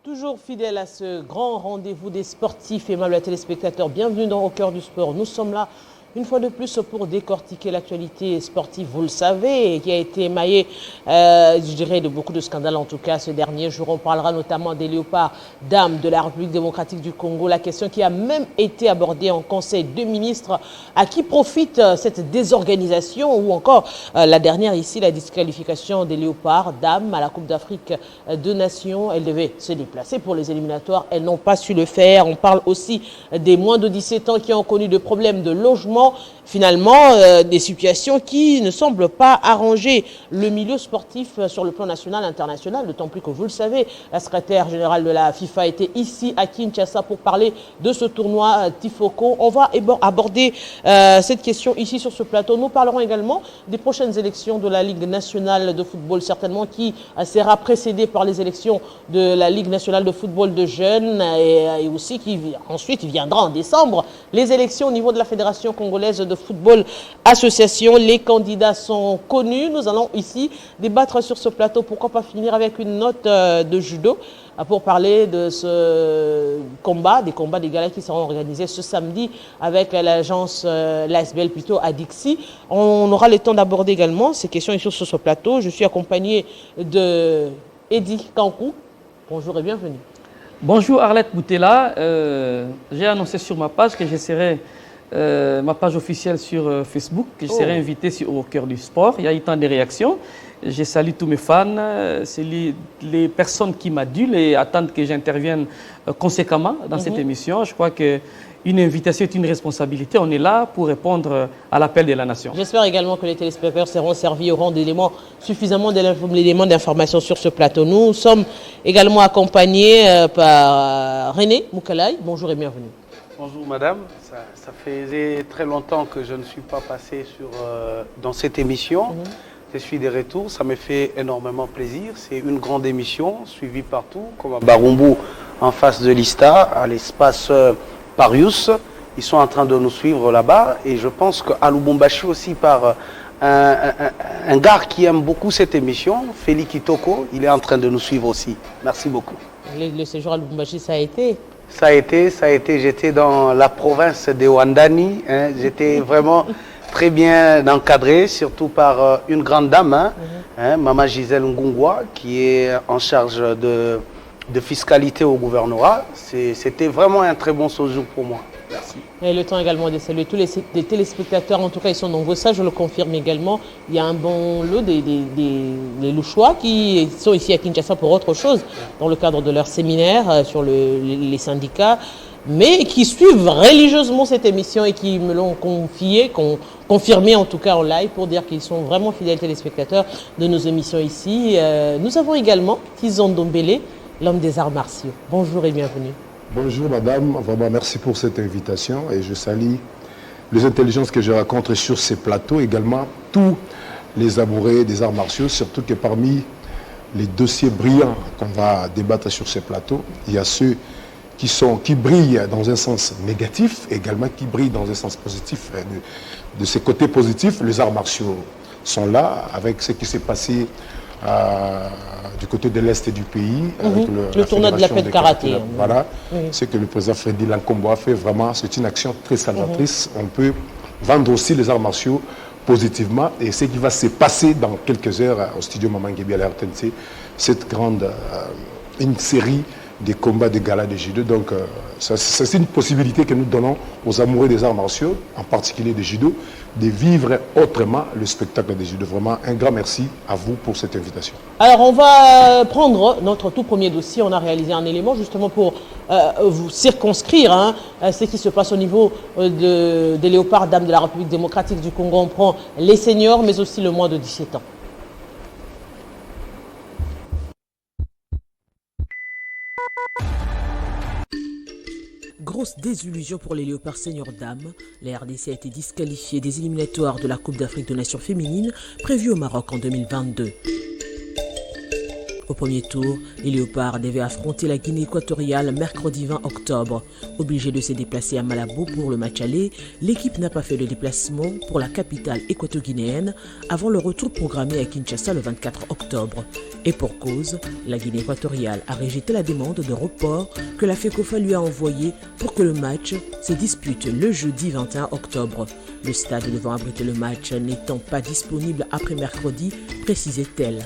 Toujours fidèle à ce grand rendez-vous des sportifs, aimables téléspectateurs, bienvenue dans Au cœur du sport. Nous sommes là une fois de plus pour décortiquer l'actualité sportive, vous le savez, qui a été émaillée, je dirais, de beaucoup de scandales en tout cas ces derniers jours. On parlera notamment des léopards dames de la République démocratique du Congo, la question qui a même été abordée en Conseil de ministres, à qui profite cette désorganisation, ou encore la dernière ici, la disqualification des léopards dames à la Coupe d'Afrique de Nations. Elles devaient se déplacer pour les éliminatoires, elles n'ont pas su le faire. On parle aussi des moins de 17 ans qui ont connu des problèmes de logement. Finalement, des situations qui ne semblent pas arranger le milieu sportif sur le plan national et international, d'autant plus que vous le savez, la secrétaire générale de la FIFA était ici à Kinshasa pour parler de ce tournoi Tifoko. On va aborder cette question ici sur ce plateau. Nous parlerons également des prochaines élections de la Ligue nationale de football, certainement qui sera précédée par les élections de la Ligue nationale de football de jeunes et aussi qui ensuite viendra en décembre, les élections au niveau de la Fédération congolaise de football association. Les candidats sont connus. Nous allons ici débattre sur ce plateau. Pourquoi pas finir avec une note de judo pour parler de ce combat, des combats des galas qui seront organisés ce samedi avec l'agence l'ASBL plutôt à Dixie. On aura le temps d'aborder également ces questions ici sur ce plateau. Je suis accompagné de Eddie Kankou. Bonjour et bienvenue. Bonjour Arlette Boutella. J'ai annoncé sur ma page que je serai ma page officielle sur Facebook, que je serai invité au cœur du sport. Il y a eu tant de réactions. Je salue tous mes fans. C'est les personnes qui m'adulent et attendent que j'intervienne conséquemment dans cette émission. Je crois qu'une invitation est une responsabilité. On est là pour répondre à l'appel de la nation. J'espère également que les téléspectateurs seront servis au rang d'éléments, suffisamment d'éléments d'information sur ce plateau. Nous sommes également accompagnés par René Moukalaï. Bonjour et bienvenue. Bonjour madame, ça faisait très longtemps que je ne suis pas passé dans cette émission. Je suis de retour, ça me fait énormément plaisir. C'est une grande émission suivie partout, comme à Barumbu en face de l'ISTA, à l'espace Parius. Ils sont en train de nous suivre là-bas et je pense qu'à Lubumbashi aussi par un gars qui aime beaucoup cette émission, Félix Kitoko, il est en train de nous suivre aussi. Merci beaucoup. Le séjour à Lubumbashi, ça a été? Ça a été. J'étais dans la province de Ouandani. J'étais vraiment très bien encadré, surtout par une grande dame, Maman Gisèle Ngungwa, qui est en charge de fiscalité au gouvernorat. C'était vraiment un très bon séjour pour moi. Merci. Et le temps également de saluer tous les téléspectateurs, en tout cas ils sont nombreux, ça je le confirme également. Il y a un bon lot des Louchois qui sont ici à Kinshasa pour autre chose, dans le cadre de leur séminaire sur les syndicats, mais qui suivent religieusement cette émission et qui me l'ont confirmé en tout cas en live pour dire qu'ils sont vraiment fidèles téléspectateurs de nos émissions ici. Nous avons également Tizon Dombele, l'homme des arts martiaux. Bonjour et bienvenue. Bonjour madame, vraiment merci pour cette invitation et je salue les intelligences que je rencontre sur ces plateaux, également tous les amoureux des arts martiaux, surtout que parmi les dossiers brillants qu'on va débattre sur ces plateaux, il y a ceux qui brillent dans un sens négatif, également qui brillent dans un sens positif. De ces côtés positifs, les arts martiaux sont là avec ce qui s'est passé du côté de l'Est du pays, avec le tournoi de la paix de karaté. Voilà, ce que le président Freddy Lankombo a fait, vraiment, c'est une action très salvatrice. On peut vendre aussi les arts martiaux positivement et ce qui va se passer dans quelques heures au studio Maman Ngebi à la RTNC, cette grande, une série des combats de galas de judo. Donc, c'est une possibilité que nous donnons aux amoureux des arts martiaux, en particulier des judo, de vivre autrement le spectacle des judo. Vraiment, un grand merci à vous pour cette invitation. Alors, on va prendre notre tout premier dossier. On a réalisé un élément justement pour vous circonscrire ce qui se passe au niveau des léopards dames de la République démocratique du Congo. On prend les seniors, mais aussi le moins de 17 ans. Grosse désillusion pour les léopards seniors dames. La RDC a été disqualifiée des éliminatoires de la Coupe d'Afrique de Nations féminines prévue au Maroc en 2022. Au premier tour, les Léopards devaient affronter la Guinée équatoriale mercredi 20 octobre. Obligée de se déplacer à Malabo pour le match aller, l'équipe n'a pas fait le déplacement pour la capitale équato-guinéenne avant le retour programmé à Kinshasa le 24 octobre. Et pour cause, la Guinée équatoriale a rejeté la demande de report que la FECOFA lui a envoyée pour que le match se dispute le jeudi 21 octobre. Le stade devant abriter le match n'étant pas disponible après mercredi, précisait-elle.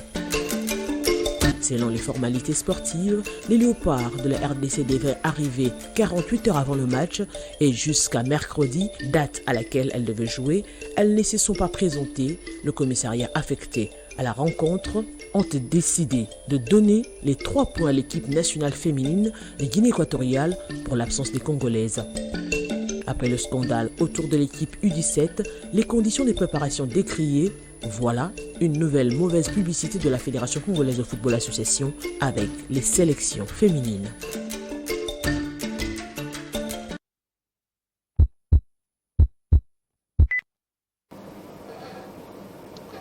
Selon les formalités sportives, les Léopards de la RDC devaient arriver 48 heures avant le match et jusqu'à mercredi, date à laquelle elles devaient jouer, elles ne se sont pas présentées. Le commissariat affecté à la rencontre ont décidé de donner les 3 points à l'équipe nationale féminine de Guinée équatoriale pour l'absence des Congolaises. Après le scandale autour de l'équipe U17, les conditions de préparation décriées, voilà une nouvelle mauvaise publicité de la Fédération congolaise de football association avec les sélections féminines.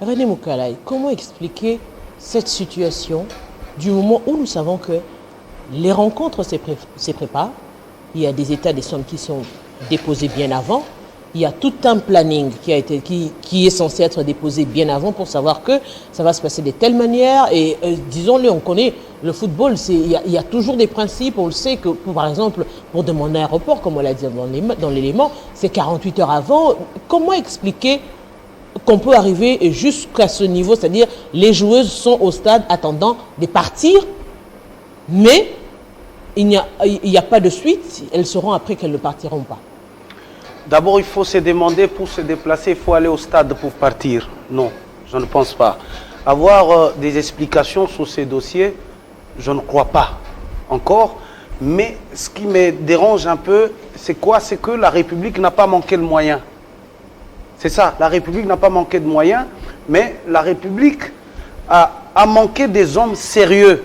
René Moukalaï, comment expliquer cette situation du moment où nous savons que les rencontres se préparent, il y a des états des sommes qui sont déposés bien avant, il y a tout un planning qui est censé être déposé bien avant pour savoir que ça va se passer de telle manière. Et disons-le, on connaît le football, il y a toujours des principes. On le sait que, par exemple, pour demander un report, comme on l'a dit dans l'élément, c'est 48 heures avant. Comment expliquer qu'on peut arriver jusqu'à ce niveau, c'est-à-dire les joueuses sont au stade attendant de partir, mais il n'y a pas de suite, elles sauront après qu'elles ne partiront pas. D'abord, il faut se demander, pour se déplacer, il faut aller au stade pour partir. Non, je ne pense pas. Avoir des explications sur ces dossiers, je ne crois pas encore. Mais ce qui me dérange un peu, c'est quoi? C'est que la République n'a pas manqué de moyens. C'est ça, la République n'a pas manqué de moyens, mais la République a manqué des hommes sérieux,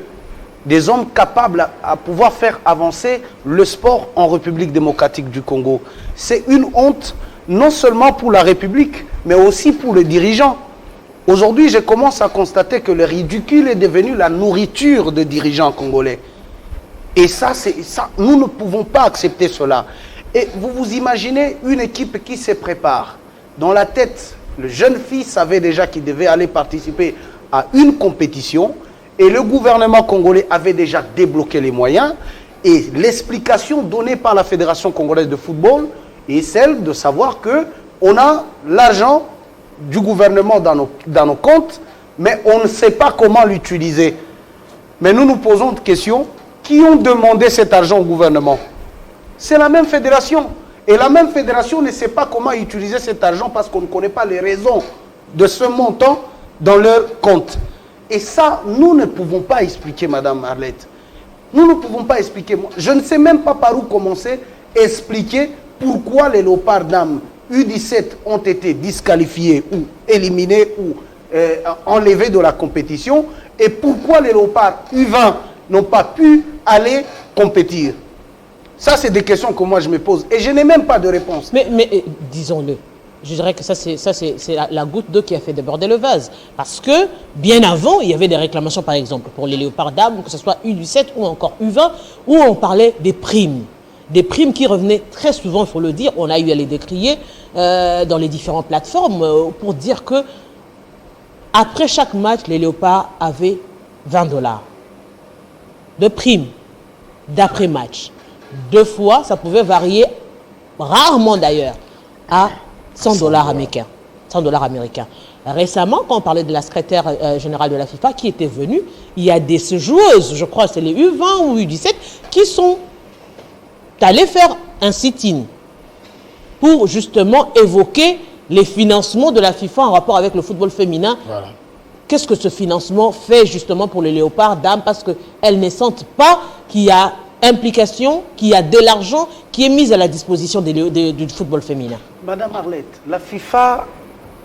des hommes capables à pouvoir faire avancer le sport en République démocratique du Congo. C'est une honte, non seulement pour la République, mais aussi pour les dirigeants. Aujourd'hui, je commence à constater que le ridicule est devenu la nourriture des dirigeants congolais. Et ça, nous ne pouvons pas accepter cela. Et vous vous imaginez une équipe qui se prépare. Dans la tête, le jeune fils savait déjà qu'il devait aller participer à une compétition et le gouvernement congolais avait déjà débloqué les moyens et l'explication donnée par la Fédération congolaise de football est celle de savoir qu'on a l'argent du gouvernement dans nos comptes, mais on ne sait pas comment l'utiliser. Mais nous nous posons une question, qui ont demandé cet argent au gouvernement? C'est la même fédération. Et la même fédération ne sait pas comment utiliser cet argent parce qu'on ne connaît pas les raisons de ce montant dans leur compte. Et ça, nous ne pouvons pas expliquer, Madame Arlette. Nous ne pouvons pas expliquer. Je ne sais même pas par où commencer à expliquer pourquoi les Léopards dames U17 ont été disqualifiés ou éliminés ou enlevés de la compétition et pourquoi les Léopards U20 n'ont pas pu aller compétir. Ça, c'est des questions que moi je me pose et je n'ai même pas de réponse. Mais disons-le, je dirais que ça c'est la goutte d'eau qui a fait déborder le vase. Parce que bien avant, il y avait des réclamations, par exemple, pour les Léopards dames, que ce soit U17 ou encore U20, où on parlait des primes. Des primes qui revenaient très souvent, il faut le dire, on a eu à les décrier dans les différentes plateformes pour dire que après chaque match, les Léopards avaient $20 de primes d'après-match. 2 fois, ça pouvait varier, rarement d'ailleurs, à $100 américains. $100 américains. Récemment, quand on parlait de la secrétaire générale de la FIFA qui était venue, il y a des joueuses, je crois c'est les U20 ou U17, qui sont allées faire un sit-in pour justement évoquer les financements de la FIFA en rapport avec le football féminin. Voilà. Qu'est-ce que ce financement fait justement pour les Léopards dames? Parce qu'elles ne sentent pas qu'il y a implication, qu'il y a de l'argent qui est mis à la disposition du football féminin. Madame Arlette, la FIFA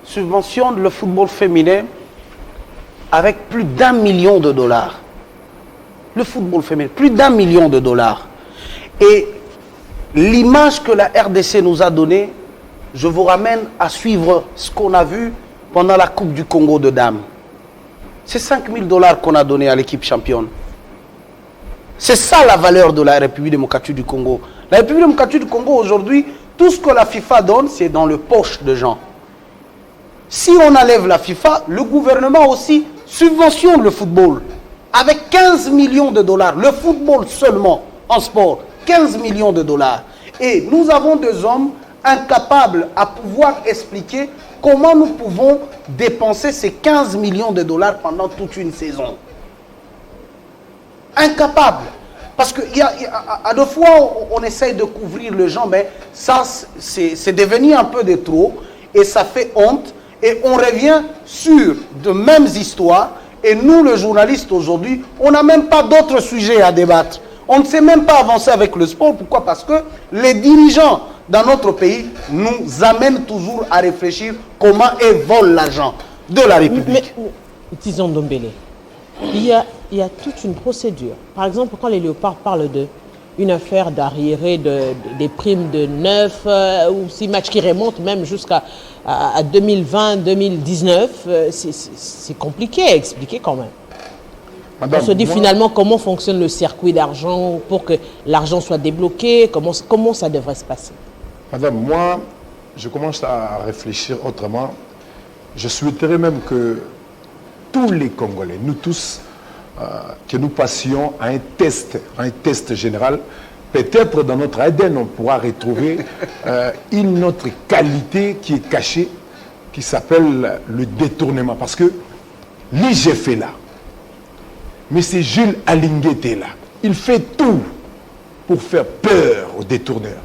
subventionne le football féminin avec plus d'1 million de dollars. Le football féminin, plus d'1 million de dollars. Et l'image que la RDC nous a donnée, je vous ramène à suivre ce qu'on a vu pendant la Coupe du Congo de dames. C'est 5 000 $ qu'on a donné à l'équipe championne. C'est ça la valeur de la République démocratique du Congo. La République démocratique du Congo, aujourd'hui, tout ce que la FIFA donne, c'est dans le poche de gens. Si on enlève la FIFA, le gouvernement aussi subventionne le football. Avec 15 millions de $. Le football seulement, en sport, 15 millions de $. Et nous avons des hommes incapables à pouvoir expliquer comment nous pouvons dépenser ces 15 millions de $ pendant toute une saison. Incapable. Parce qu'à deux fois, on essaye de couvrir les gens, mais ça, c'est devenu un peu de trop, et ça fait honte, et on revient sur de mêmes histoires, et nous, les journalistes, aujourd'hui, on n'a même pas d'autres sujets à débattre. On ne sait même pas avancer avec le sport. Pourquoi? Parce que les dirigeants dans notre pays nous amènent toujours à réfléchir comment ils volent l'argent de la République. Mais disons Ndombele, il y a toute une procédure. Par exemple, quand les Léopards parlent d'une affaire d'arriéré des primes de 9 ou 6 matchs qui remontent même jusqu'à 2020-2019, c'est compliqué à expliquer quand même. Madame, on se dit finalement comment fonctionne le circuit d'argent pour que l'argent soit débloqué, comment ça devrait se passer. Madame, moi, je commence à réfléchir autrement. Je souhaiterais même que tous les Congolais, nous tous, que nous passions à un test général. Peut-être dans notre ADN, on pourra retrouver une autre qualité qui est cachée, qui s'appelle le détournement. Parce que l'IGF est là. Mais c'est Jules Alinguet est là. Il fait tout pour faire peur aux détourneurs.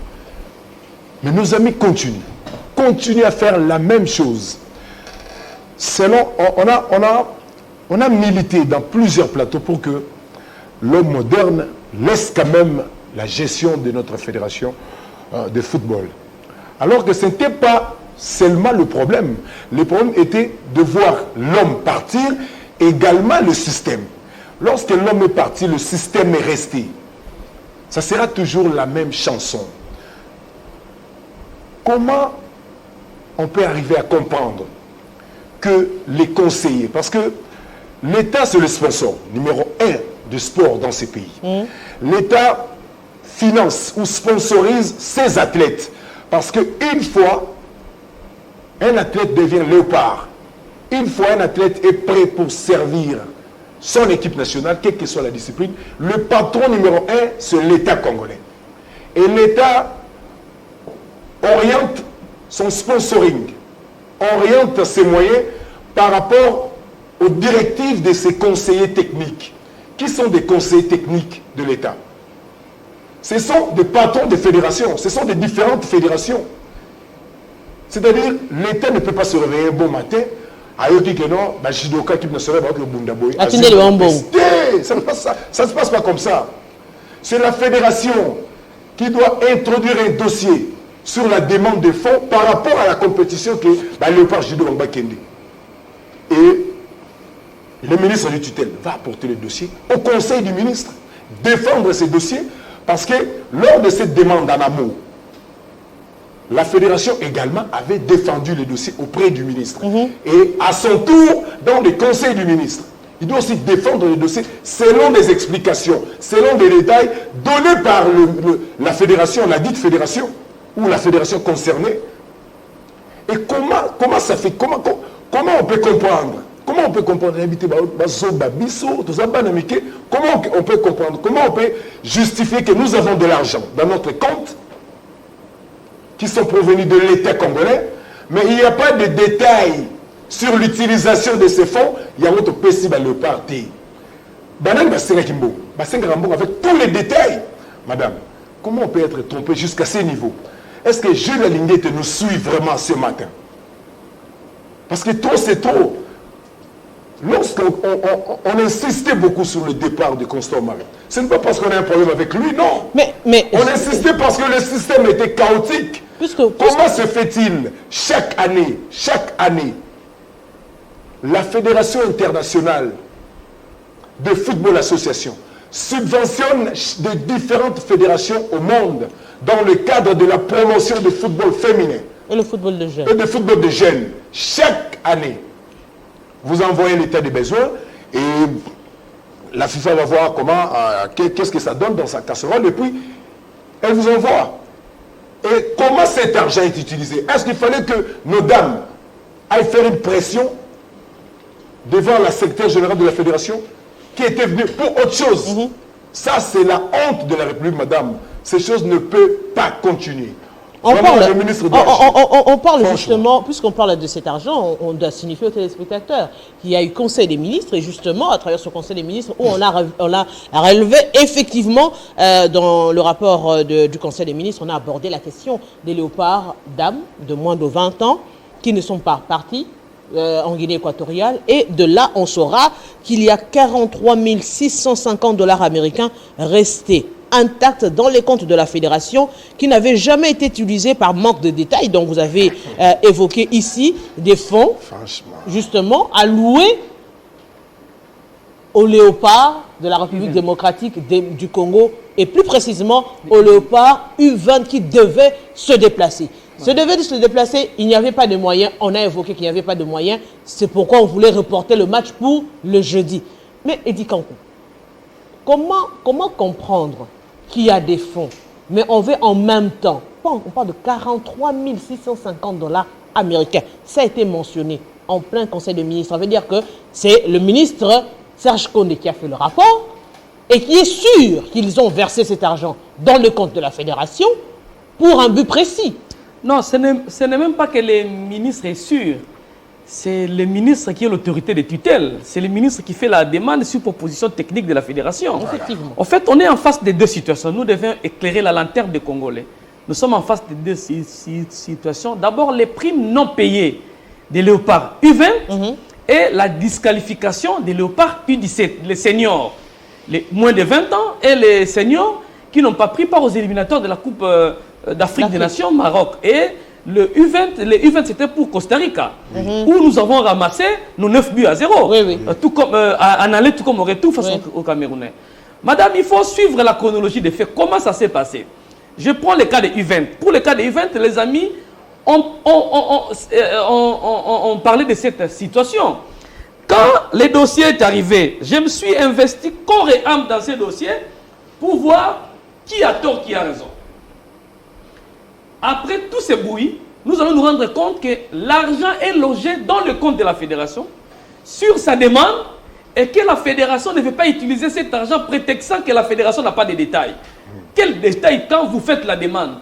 Mais nos amis continuent à faire la même chose. On a milité dans plusieurs plateaux pour que l'homme moderne laisse quand même la gestion de notre fédération de football. Alors que ce n'était pas seulement le problème. Le problème était de voir l'homme partir, également le système. Lorsque l'homme est parti, le système est resté. Ça sera toujours la même chanson. Comment on peut arriver à comprendre que les conseillers, parce que l'État, c'est le sponsor numéro 1 du sport dans ces pays. L'État finance ou sponsorise ses athlètes. Parce qu'une fois, un athlète devient léopard. Une fois, un athlète est prêt pour servir son équipe nationale, quelle que soit la discipline, le patron numéro 1, c'est l'État congolais. Et l'État oriente son sponsoring, oriente ses moyens par rapport aux directives de ses conseillers techniques. Qui sont des conseillers techniques de l'État? Ce sont des patrons de fédérations, ce sont des différentes fédérations. C'est-à-dire, l'État ne peut pas se réveiller un bon matin, ayoki que non, judoka équipe nationale, ça ne se passe pas comme ça. C'est la fédération qui doit introduire un dossier sur la demande de fonds par rapport à la compétition que Léopard Judo Bamba Kende. Et le ministre du tutelle va apporter le dossier au conseil du ministre, défendre ces dossiers, parce que lors de cette demande en amont, la fédération également avait défendu le dossier auprès du ministre. Et à son tour, dans le conseil du ministre, il doit aussi défendre le dossier selon des explications, selon des détails donnés par la fédération, la dite fédération, ou la fédération concernée. Et comment ça fait, comment on peut comprendre? Comment on peut comprendre? Comment on peut comprendre? Comment on peut justifier que nous avons de l'argent dans notre compte qui sont provenus de l'État congolais, mais il n'y a pas de détails sur l'utilisation de ces fonds? Il y a votre PC le parti. Avec tous les détails. Madame, comment on peut être trompé jusqu'à ce niveau? Est-ce que Jules Alinguet nous suit vraiment ce matin? Parce que trop, c'est trop. Lorsqu'on insistait beaucoup sur le départ de Constant Marin, ce n'est pas parce qu'on a un problème avec lui, non. Mais on insistait parce que le système était chaotique. Comment se fait-il chaque année, la Fédération internationale de football association subventionne de différentes fédérations au monde dans le cadre de la promotion du football féminin et le football de jeunes. Et le football de jeunes. Chaque année, vous envoyez l'état des besoins Et la FIFA va voir comment, qu'est-ce que ça donne dans sa casserole, et puis elle vous envoie. Et comment cet argent est utilisé? Est-ce qu'il fallait que nos dames aillent faire une pression devant la secrétaire générale de la fédération qui était venue pour autre chose? Ça, c'est la honte de la République, madame. Ces choses ne peuvent pas continuer. On Vraiment, le ministre on parle justement, puisqu'on parle de cet argent, on doit signifier aux téléspectateurs qu'il y a eu Conseil des ministres, et justement, à travers ce Conseil des ministres, où on a relevé effectivement, dans le rapport du Conseil des ministres, on a abordé la question des léopards dames de moins de 20 ans qui ne sont pas partis en Guinée équatoriale, et de là, on saura qu'il y a 43 650 $ américains restés intacts dans les comptes de la fédération qui n'avaient jamais été utilisés par manque de détails. Donc vous avez évoqué ici des fonds justement alloués aux léopards de la République démocratique du Congo, et plus précisément aux léopards U20 qui devaient se déplacer. Se devaient se déplacer, il n'y avait pas de moyens. On a évoqué qu'il n'y avait pas de moyens. C'est pourquoi on voulait reporter le match pour le jeudi. Mais Eddie Kankou, comment comprendre qu'il y a des fonds, mais on veut en même temps, on parle de 43 650 $ américains. Ça a été mentionné en plein Conseil des ministres. Ça veut dire que c'est le ministre Serge Kondé qui a fait le rapport et qui est sûr qu'ils ont versé cet argent dans le compte de la fédération pour un but précis. Non, ce n'est même pas que le ministre est sûr. C'est le ministre qui est l'autorité de tutelle. C'est le ministre qui fait la demande sur proposition technique de la fédération. Effectivement. En fait, on est en face de deux situations. Nous devons éclairer la lanterne des Congolais. Nous sommes en face de deux situations. D'abord, les primes non payées des léopards U20 et la disqualification des léopards U17, les seniors, les moins de 20 ans, et les seniors qui n'ont pas pris part aux éliminatoires de la Coupe d'Afrique des Nations Maroc. Et les U20, c'était pour Costa Rica, où nous avons ramassé nos 9 buts à 0. Oui, oui. Tout comme, en aller, tout comme au retour face aux Camerounais. Madame, il faut suivre la chronologie des faits. Comment ça s'est passé? Je prends le cas des U20. Pour le cas des U20, les amis, on parlait de cette situation. Quand le dossier est arrivé, je me suis investi corps et âme dans ces dossiers pour voir qui a tort, qui a raison. Après tout ce bruit, nous allons nous rendre compte que l'argent est logé dans le compte de la fédération sur sa demande et que la fédération ne veut pas utiliser cet argent prétextant que la fédération n'a pas de détails. Quel détail quand vous faites la demande?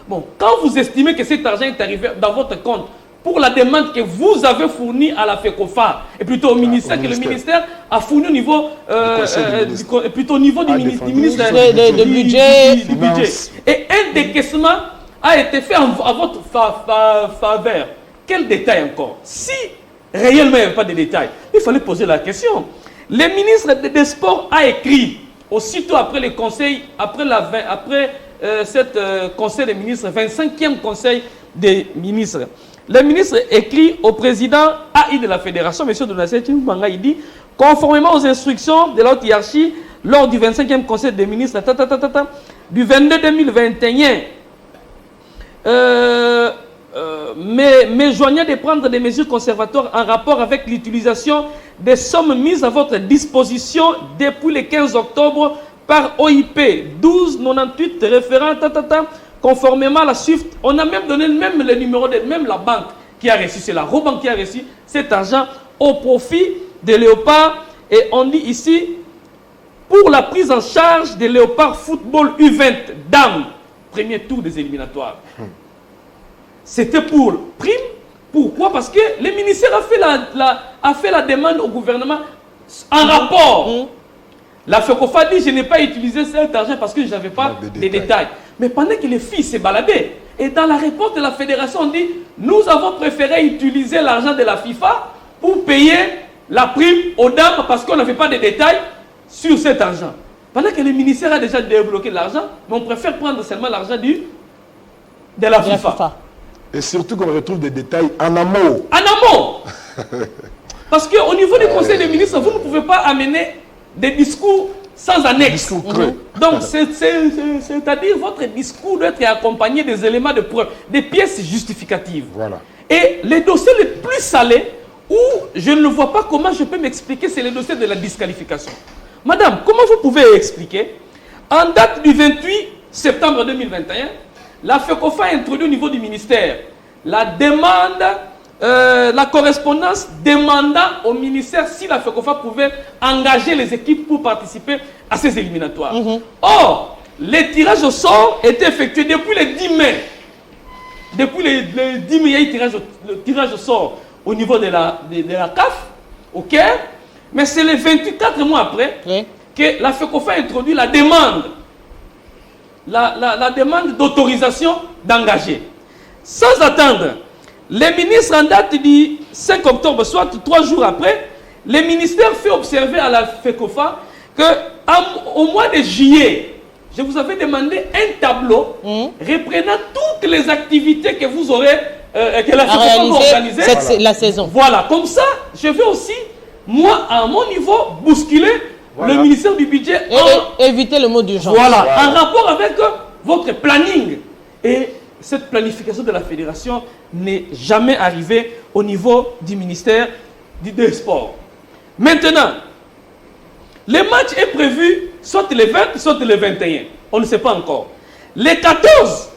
Bon, quand vous estimez que cet argent est arrivé dans votre compte pour la demande que vous avez fournie à la FECOFA, et plutôt au ministère, que le ministère a fourni au niveau, plutôt au niveau du ministère du budget. Et un décaissement a été fait à votre faveur. Quel détail encore? Si réellement il n'y avait pas de détails, il fallait poser la question. Le ministre des Sports a écrit, aussitôt après le conseil, après cette conseil des ministres, 25e conseil des ministres, le ministre écrit au président AI de la fédération, M. Donatien Manga, il dit, conformément aux instructions de la haute hiérarchie, lors du 25e conseil des ministres, du 22-2021, mais joignant de prendre des mesures conservatoires en rapport avec l'utilisation des sommes mises à votre disposition depuis le 15 octobre par OIP 1298 référent conformément à la SWIFT. On a même donné même le numéro de même la banque qui a reçu, c'est la Robank qui a reçu cet argent au profit des léopards. Et on dit ici, pour la prise en charge des léopards football U20 dames, premier tour des éliminatoires. C'était pour prime. Pourquoi? Parce que le ministère a fait la demande au gouvernement en rapport. La FECOFA dit, je n'ai pas utilisé cet argent parce que je n'avais pas de détails. Mais pendant que les filles s'est baladées, et dans la réponse de la fédération, on dit, nous avons préféré utiliser l'argent de la FIFA pour payer la prime aux dames parce qu'on n'avait pas de détails sur cet argent. Pendant que le ministère a déjà débloqué l'argent, mais on préfère prendre seulement l'argent de la FIFA. Et surtout qu'on retrouve des détails en amont. En amont. Parce qu'au niveau du Conseil des ministres, vous ne pouvez pas amener des discours sans annexe. Discours creux. Donc, c'est-à-dire votre discours doit être accompagné des éléments de preuve, des pièces justificatives. Voilà. Et les dossiers les plus salés, où je ne vois pas comment je peux m'expliquer, c'est le dossier de la disqualification. Madame, comment vous pouvez expliquer? En date du 28 septembre 2021, la FECOFA a introduit au niveau du ministère la demande, la correspondance demandant au ministère si la FECOFA pouvait engager les équipes pour participer à ces éliminatoires. Or, les tirages au sort étaient effectués depuis le 10 mai. Depuis le 10 mai, il y a eu le tirage au sort au niveau de la CAF, au Caire. Mais c'est les 24 mois après que la FECOFA a introduit la demande. La demande d'autorisation d'engager. Sans attendre, les ministres en date du 5 octobre, soit 3 jours après, les ministères fait observer à la FECOFA qu'au mois de juillet, je vous avais demandé un tableau reprenant toutes les activités que vous aurez, que la FECOFA va organiser. La saison. Voilà, comme ça, je vais aussi, moi, à mon niveau, bousculer le ministère du budget. Et éviter le mot d'urgence. Voilà, en rapport avec votre planning. Et cette planification de la fédération n'est jamais arrivée au niveau du ministère des Sports. Maintenant, le match est prévu soit le 20, soit le 21. On ne sait pas encore. Le 14,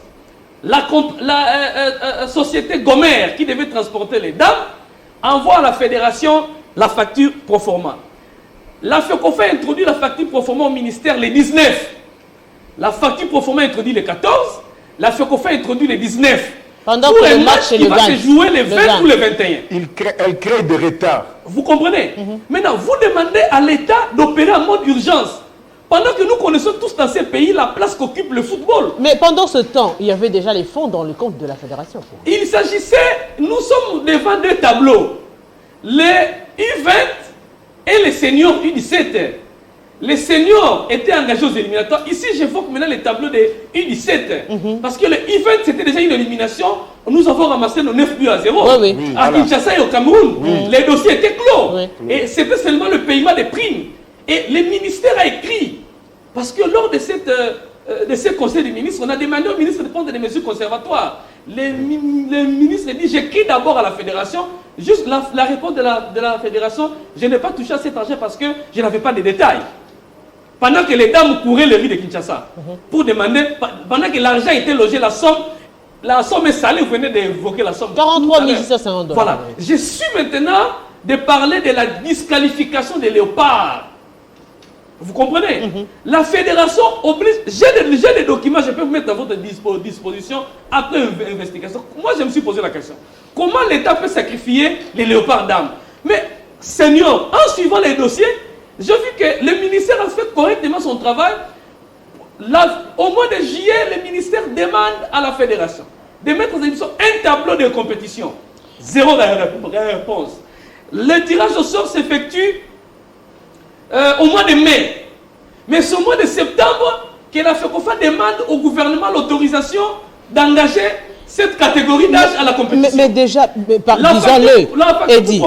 la société Gomer, qui devait transporter les dames, envoie à la fédération la facture pro forma. La FECOFA a introduit la facture pro forma au ministère le 19. La facture pro forma introduit le 14. La FECOFA a introduit le 19. Pendant pour que un le match qui va se jouer le 20 ou le 21. Elle crée des retards. Vous comprenez? Maintenant, vous demandez à l'État d'opérer en mode urgence. Pendant que nous connaissons tous dans ces pays la place qu'occupe le football. Mais pendant ce temps, il y avait déjà les fonds dans le compte de la fédération. Il s'agissait, nous sommes devant deux tableaux. Les U20 et les seniors U17. Les seniors étaient engagés aux éliminatoires. Ici, j'évoque maintenant les tableaux des U17. Parce que le U20, c'était déjà une élimination. Nous avons ramassé nos 9 buts à 0. À Kinshasa et au Cameroun. Les dossiers étaient clos. Et c'était seulement le paiement des primes. Et le ministère a écrit. Parce que lors de ces conseils des ministres, on a demandé au ministre de prendre des mesures conservatoires. Le ministre dit, j'écris d'abord à la fédération. Juste la réponse de la fédération, je n'ai pas touché à cet argent parce que je n'avais pas de détails. Pendant que les dames couraient les rues de Kinshasa, pour demander, pendant que l'argent était logé, la somme est salée, vous venez d'évoquer la somme. 43 650 $. Voilà. Je suis maintenant de parler de la disqualification des léopards. Vous comprenez? La fédération oblige, j'ai des documents, je peux vous mettre à votre disposition après une investigation. Moi, je me suis posé la question. Comment l'État peut sacrifier les léopards d'âme? Mais, Seigneur, en suivant les dossiers, j'ai vu que le ministère a fait correctement son travail. Au mois de juillet, le ministère demande à la fédération de mettre en émission un tableau de compétition. Zéro réponse. Le tirage au sort s'effectue au mois de mai. Mais c'est au mois de septembre que la FECOFA demande au gouvernement l'autorisation d'engager cette catégorie d'âge à la compétition. Mais déjà, disons-le, Eddie,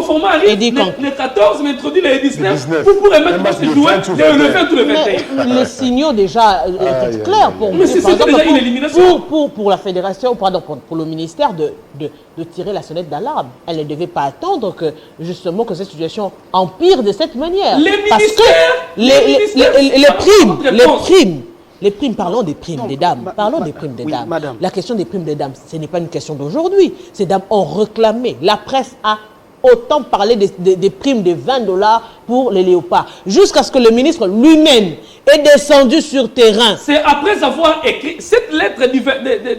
le 14, mais introduit le 19 pour permettre de jouer le 20 ou le 21. Les signaux déjà étaient clairs pour mais c'est déjà une élimination. Pour la fédération, pardon, pour le ministère de tirer la sonnette d'alarme. Elle ne devait pas attendre que justement que cette situation empire de cette manière. Les primes, parlons des primes des dames. Parlons des primes des dames. Madame. La question des primes des dames, ce n'est pas une question d'aujourd'hui. Ces dames ont réclamé. La presse a autant parlé des primes de 20 $ pour les léopards. Jusqu'à ce que le ministre lui-même est descendu sur terrain. C'est après avoir écrit cette lettre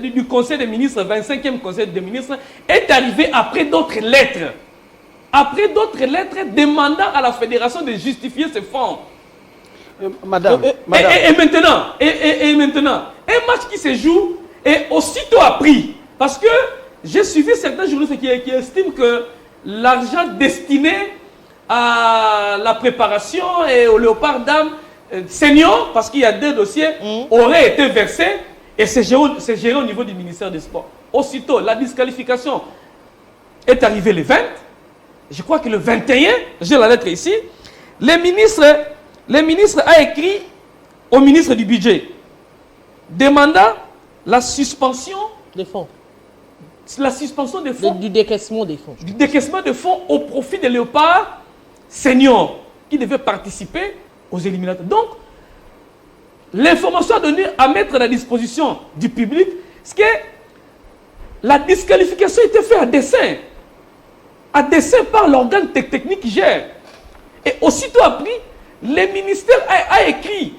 du Conseil des ministres, 25e Conseil des ministres, est arrivée après d'autres lettres. Après d'autres lettres demandant à la fédération de justifier ses fonds. Madame. Et maintenant, un match qui se joue est aussitôt appris. Parce que j'ai suivi certains journalistes qui estiment que l'argent destiné à la préparation et au léopard d'âme senior, parce qu'il y a 2 dossiers, aurait été versé et c'est géré au niveau du ministère des Sports. Aussitôt, la disqualification est arrivée le 20. Je crois que le 21, j'ai la lettre ici, le ministre a écrit au ministre du Budget demandant la suspension des fonds la suspension des fonds. Du décaissement des fonds. Du décaissement de fonds au profit des léopards seniors qui devaient participer aux éliminatoires. Donc, l'information à mettre à la disposition du public, c'est que la disqualification était faite à dessein par l'organe technique qui gère. Et aussitôt après, le ministère a écrit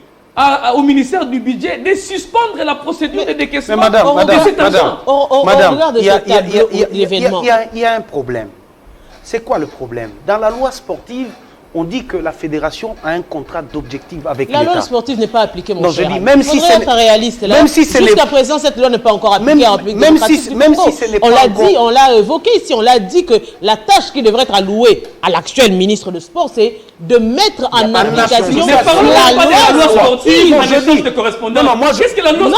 au ministère du budget de suspendre la procédure de décaissement de cet argent. Il y a un problème. C'est quoi le problème? Dans la loi sportive, on dit que la fédération a un contrat d'objectif avec l'État. La loi sportive n'est pas appliquée, mon cher. Je dis, même si c'est réaliste. Jusqu'à présent, cette loi n'est pas encore appliquée. On l'a évoqué ici, on l'a dit que la tâche qui devrait être allouée à l'actuel ministre de Sport, c'est de mettre en application la loi sportive. Qu'est-ce que la loi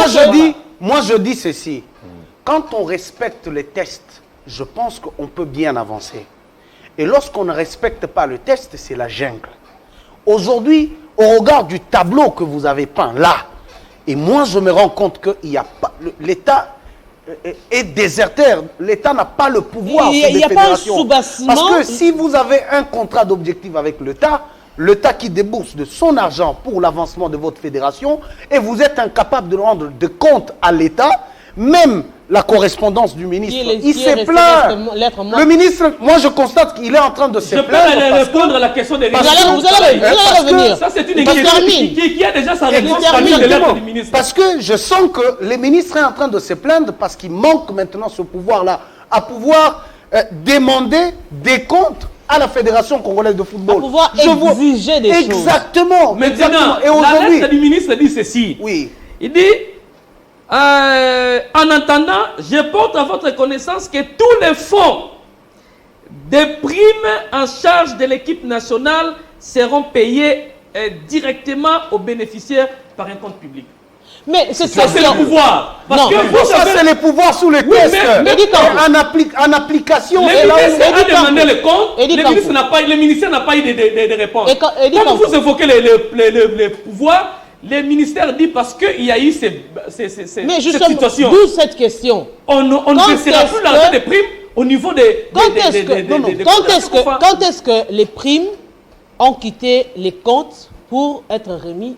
sportive? Moi, je dis ceci. Quand on respecte les tests, je pense qu'on peut bien avancer. Et lorsqu'on ne respecte pas le test, c'est la jungle. Aujourd'hui, au regard du tableau que vous avez peint là, et moi je me rends compte que l'État est déserteur. L'État n'a pas le pouvoir sur des fédérations. Parce que si vous avez un contrat d'objectif avec l'État qui débourse de son argent pour l'avancement de votre fédération, et vous êtes incapable de rendre de compte à l'État, même la correspondance du ministre, il s'est plaint. Le ministre, moi je constate qu'il est en train de se plaindre. Je peux répondre à la question des Vous allez revenir. Ça, c'est une équipe qui a déjà sa réponse parmi les lettres du ministre. Parce que je sens que le ministre est en train de se plaindre parce qu'il manque maintenant ce pouvoir-là à pouvoir demander des comptes à la Fédération congolaise de football. À pouvoir exiger des choses. Exactement. Maintenant, la lettre du ministre dit ceci. Oui. Il dit... en attendant, je porte à votre connaissance que tous les fonds des primes en charge de l'équipe nationale seront payés directement aux bénéficiaires par un compte public. Mais c'est le pouvoir. Parce que ça, c'est le pouvoir sous les tests. En application. Le ministère a demandé le compte. Le ministère n'a pas eu de réponse. Quand vous évoquez les pouvoirs, le ministère dit parce qu'il y a eu cette situation. D'où cette question. On ne versera plus l'argent des primes au niveau des... Quand est-ce que les primes ont quitté les comptes pour être remis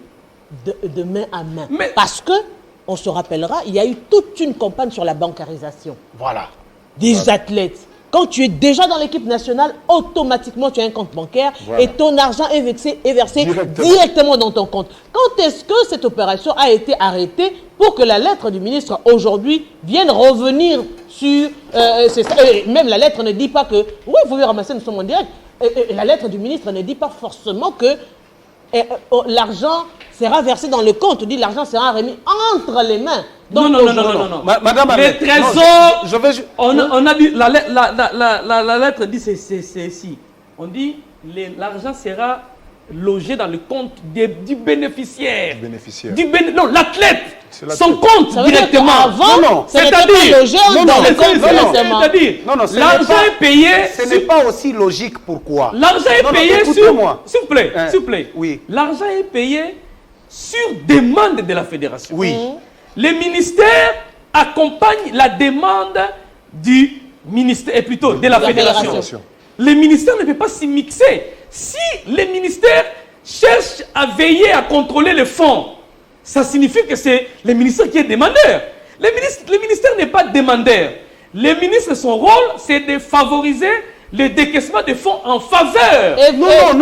de main à main? Parce que, on se rappellera, il y a eu toute une campagne sur la bancarisation. Voilà. Des athlètes. Quand tu es déjà dans l'équipe nationale, automatiquement tu as un compte bancaire et ton argent est versé directement dans ton compte. Quand est-ce que cette opération a été arrêtée pour que la lettre du ministre aujourd'hui vienne revenir sur... même la lettre ne dit pas que... Oui, vous pouvez ramasser, nous sommes en direct. La lettre du ministre ne dit pas forcément que l'argent sera versé dans le compte. On dit l'argent sera remis entre les mains. Donc, non. Madame, les trésors, on a dit, la lettre dit ceci. On dit l'argent sera logé dans le compte du bénéficiaire. Non, l'athlète. Son compte directement. Avant, c'est-à-dire logé dans le compte directement. L'argent est payé. Ce n'est pas aussi logique. Pourquoi? L'argent est payé sur... S'il vous plaît. Oui. L'argent est payé sur demande de la fédération. Oui. Le ministère accompagne la demande du ministère, et plutôt de la fédération. Le ministère ne peut pas s'y mixer. Si le ministère cherche à veiller à contrôler les fonds, ça signifie que c'est le ministère qui est demandeur. Le ministère n'est pas demandeur. Le ministre, son rôle, c'est de favoriser le décaissement des fonds en faveur. En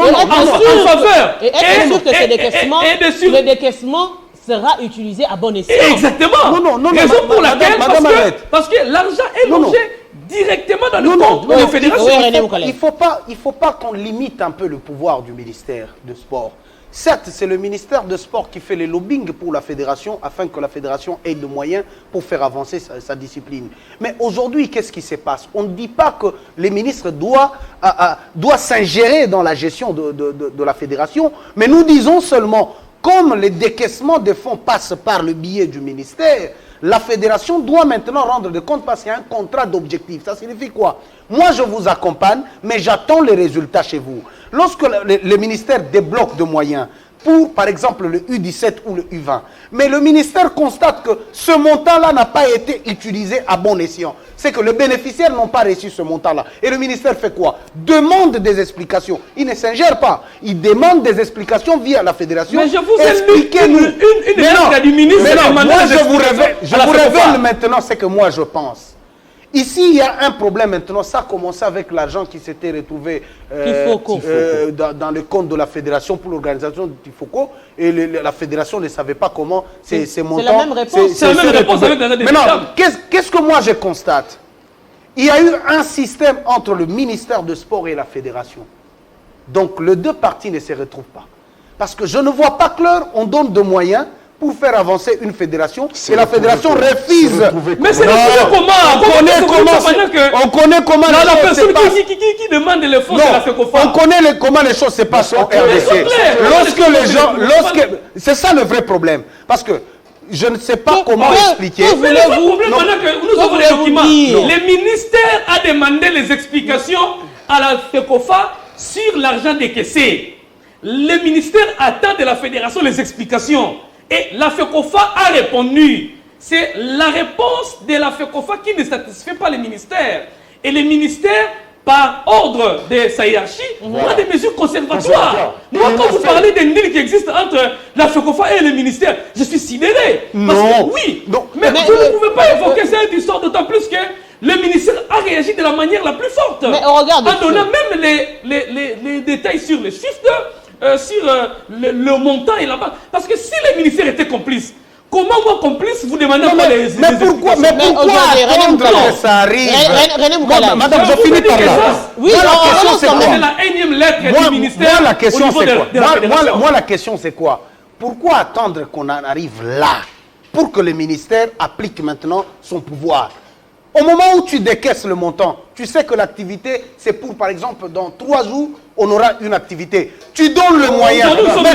faveur. Et être sûr que le décaissement sera utilisé à bon escient. Exactement. Raison pour laquelle, parce que l'argent est logé directement dans le compte de la fédération. Il faut pas qu'on limite un peu le pouvoir du ministère de sport. Certes, c'est le ministère de sport qui fait les lobbying pour la fédération afin que la fédération ait de moyens pour faire avancer sa discipline. Mais aujourd'hui, qu'est-ce qui se passe? On ne dit pas que les ministres doivent s'ingérer dans la gestion de la fédération, mais nous disons seulement, comme les décaissements des fonds passent par le biais du ministère, la fédération doit maintenant rendre des comptes parce qu'il y a un contrat d'objectif. Ça signifie quoi? Moi, je vous accompagne, mais j'attends les résultats chez vous. Lorsque le ministère débloque de moyens, pour, par exemple, le U17 ou le U20. Mais le ministère constate que ce montant-là n'a pas été utilisé à bon escient. C'est que les bénéficiaires n'ont pas reçu ce montant-là. Et le ministère fait quoi? Demande des explications. Il ne s'ingère pas. Il demande des explications via la fédération. Mais je vous ai lu une lettre du ministre. Mais non, moi je vous révèle maintenant ce que moi je pense. Ici, il y a un problème maintenant. Ça a commencé avec l'argent qui s'était retrouvé dans le compte de la fédération pour l'organisation du Tifoko. Et la fédération ne savait pas comment ces montants... C'est la même réponse. C'est la même réponse avec la Mais non, qu'est-ce que moi je constate? Il y a eu un système entre le ministère de Sport et la fédération. Donc, les deux parties ne se retrouvent pas. Parce que je ne vois pas clair, on donne de moyens pour faire avancer une fédération et la fédération refuse. Mais c'est comment? On connaît comment les la choses personne se passent. qui demande les fonds, c'est la FECOFA. On connaît comment les choses se passent au RDC. C'est ça le vrai problème. Parce que je ne sais pas comment expliquer. Mais le problème maintenant que nous avons les documents. Le ministère a demandé les explications à la FECOFA sur l'argent décaissé. Le ministère attend de la fédération les explications. Et la FECOFA a répondu. C'est la réponse de la FECOFA qui ne satisfait pas le ministère. Et le ministère, par ordre de sa hiérarchie, a des mesures conservatoires. Moi, quand vous parlez des deals qui existent entre la FECOFA et le ministère, je suis sidéré. Parce que, oui, mais vous ne pouvez pas évoquer cette histoire, d'autant plus que le ministère a réagi de la manière la plus forte. Mais on regarde en donnant même les détails sur les chiffres sur le montant et la base. Parce que si le ministère était complice, comment moi complice vous demandez pas les pourquoi attendre que ça arrive? Madame, je finis par là. Oui, c'est la énième lettre du ministère. Moi, la question c'est quoi? Moi, la question c'est quoi? Pourquoi attendre qu'on en arrive là pour que le ministère applique maintenant son pouvoir? Au moment où tu décaisses le montant, tu sais que l'activité, c'est pour, par exemple, dans 3 jours, on aura une activité. Tu donnes le moyen. Nous sommes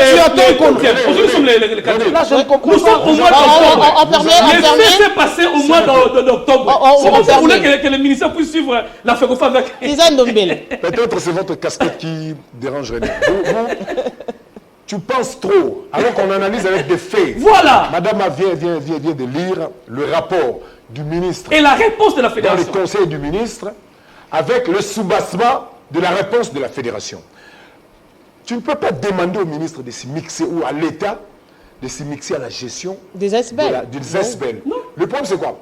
Nous sommes au mois d'octobre. Les faits s'est passé au mois d'octobre. Comment vous voulez que le ministère puisse suivre la FECOFA avec... Peut-être c'est votre casquette qui dérange René. Tu penses trop, alors qu'on analyse avec des faits. Voilà. Madame vient de lire le rapport du ministre. Et la réponse de la fédération. Dans le conseil du ministre, avec le soubassement de la réponse de la fédération. Tu ne peux pas demander au ministre de s'y mixer ou à l'État de s'y mixer à la gestion des SBL. Le problème c'est quoi?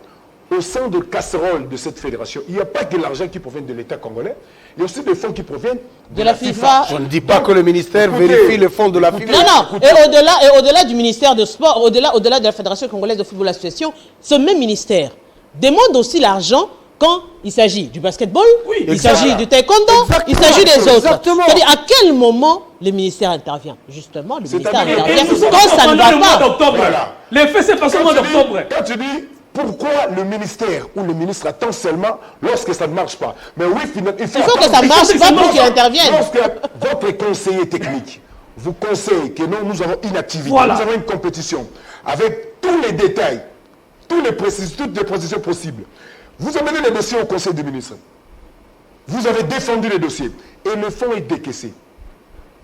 Au sein de casserole de cette fédération, il n'y a pas que l'argent qui provient de l'État congolais, il y a aussi des fonds qui proviennent de la FIFA. Je ne dis pas que le ministère vérifie les fonds de la FIFA. Non, et au-delà du ministère de Sport, au-delà de la Fédération congolaise de football association, ce même ministère demande aussi l'argent quand il s'agit du basketball, il s'agit du taekwondo, il s'agit des autres. C'est-à-dire à quel moment le ministère intervient? Justement, le ministère intervient quand ça ne va pas. Les faits, c'est pas au mois d'octobre. Quand tu dis pourquoi le ministère ou le ministre attend seulement lorsque ça ne marche pas? Mais oui, il faut que ça marche pas pour qu'il intervienne. Lorsque votre conseiller technique vous conseille que non, nous avons une activité, nous avons une compétition, avec tous les détails, toutes les précisions possibles. Vous amenez les dossiers au conseil des ministres. Vous avez défendu les dossiers. Et le fonds est décaissé.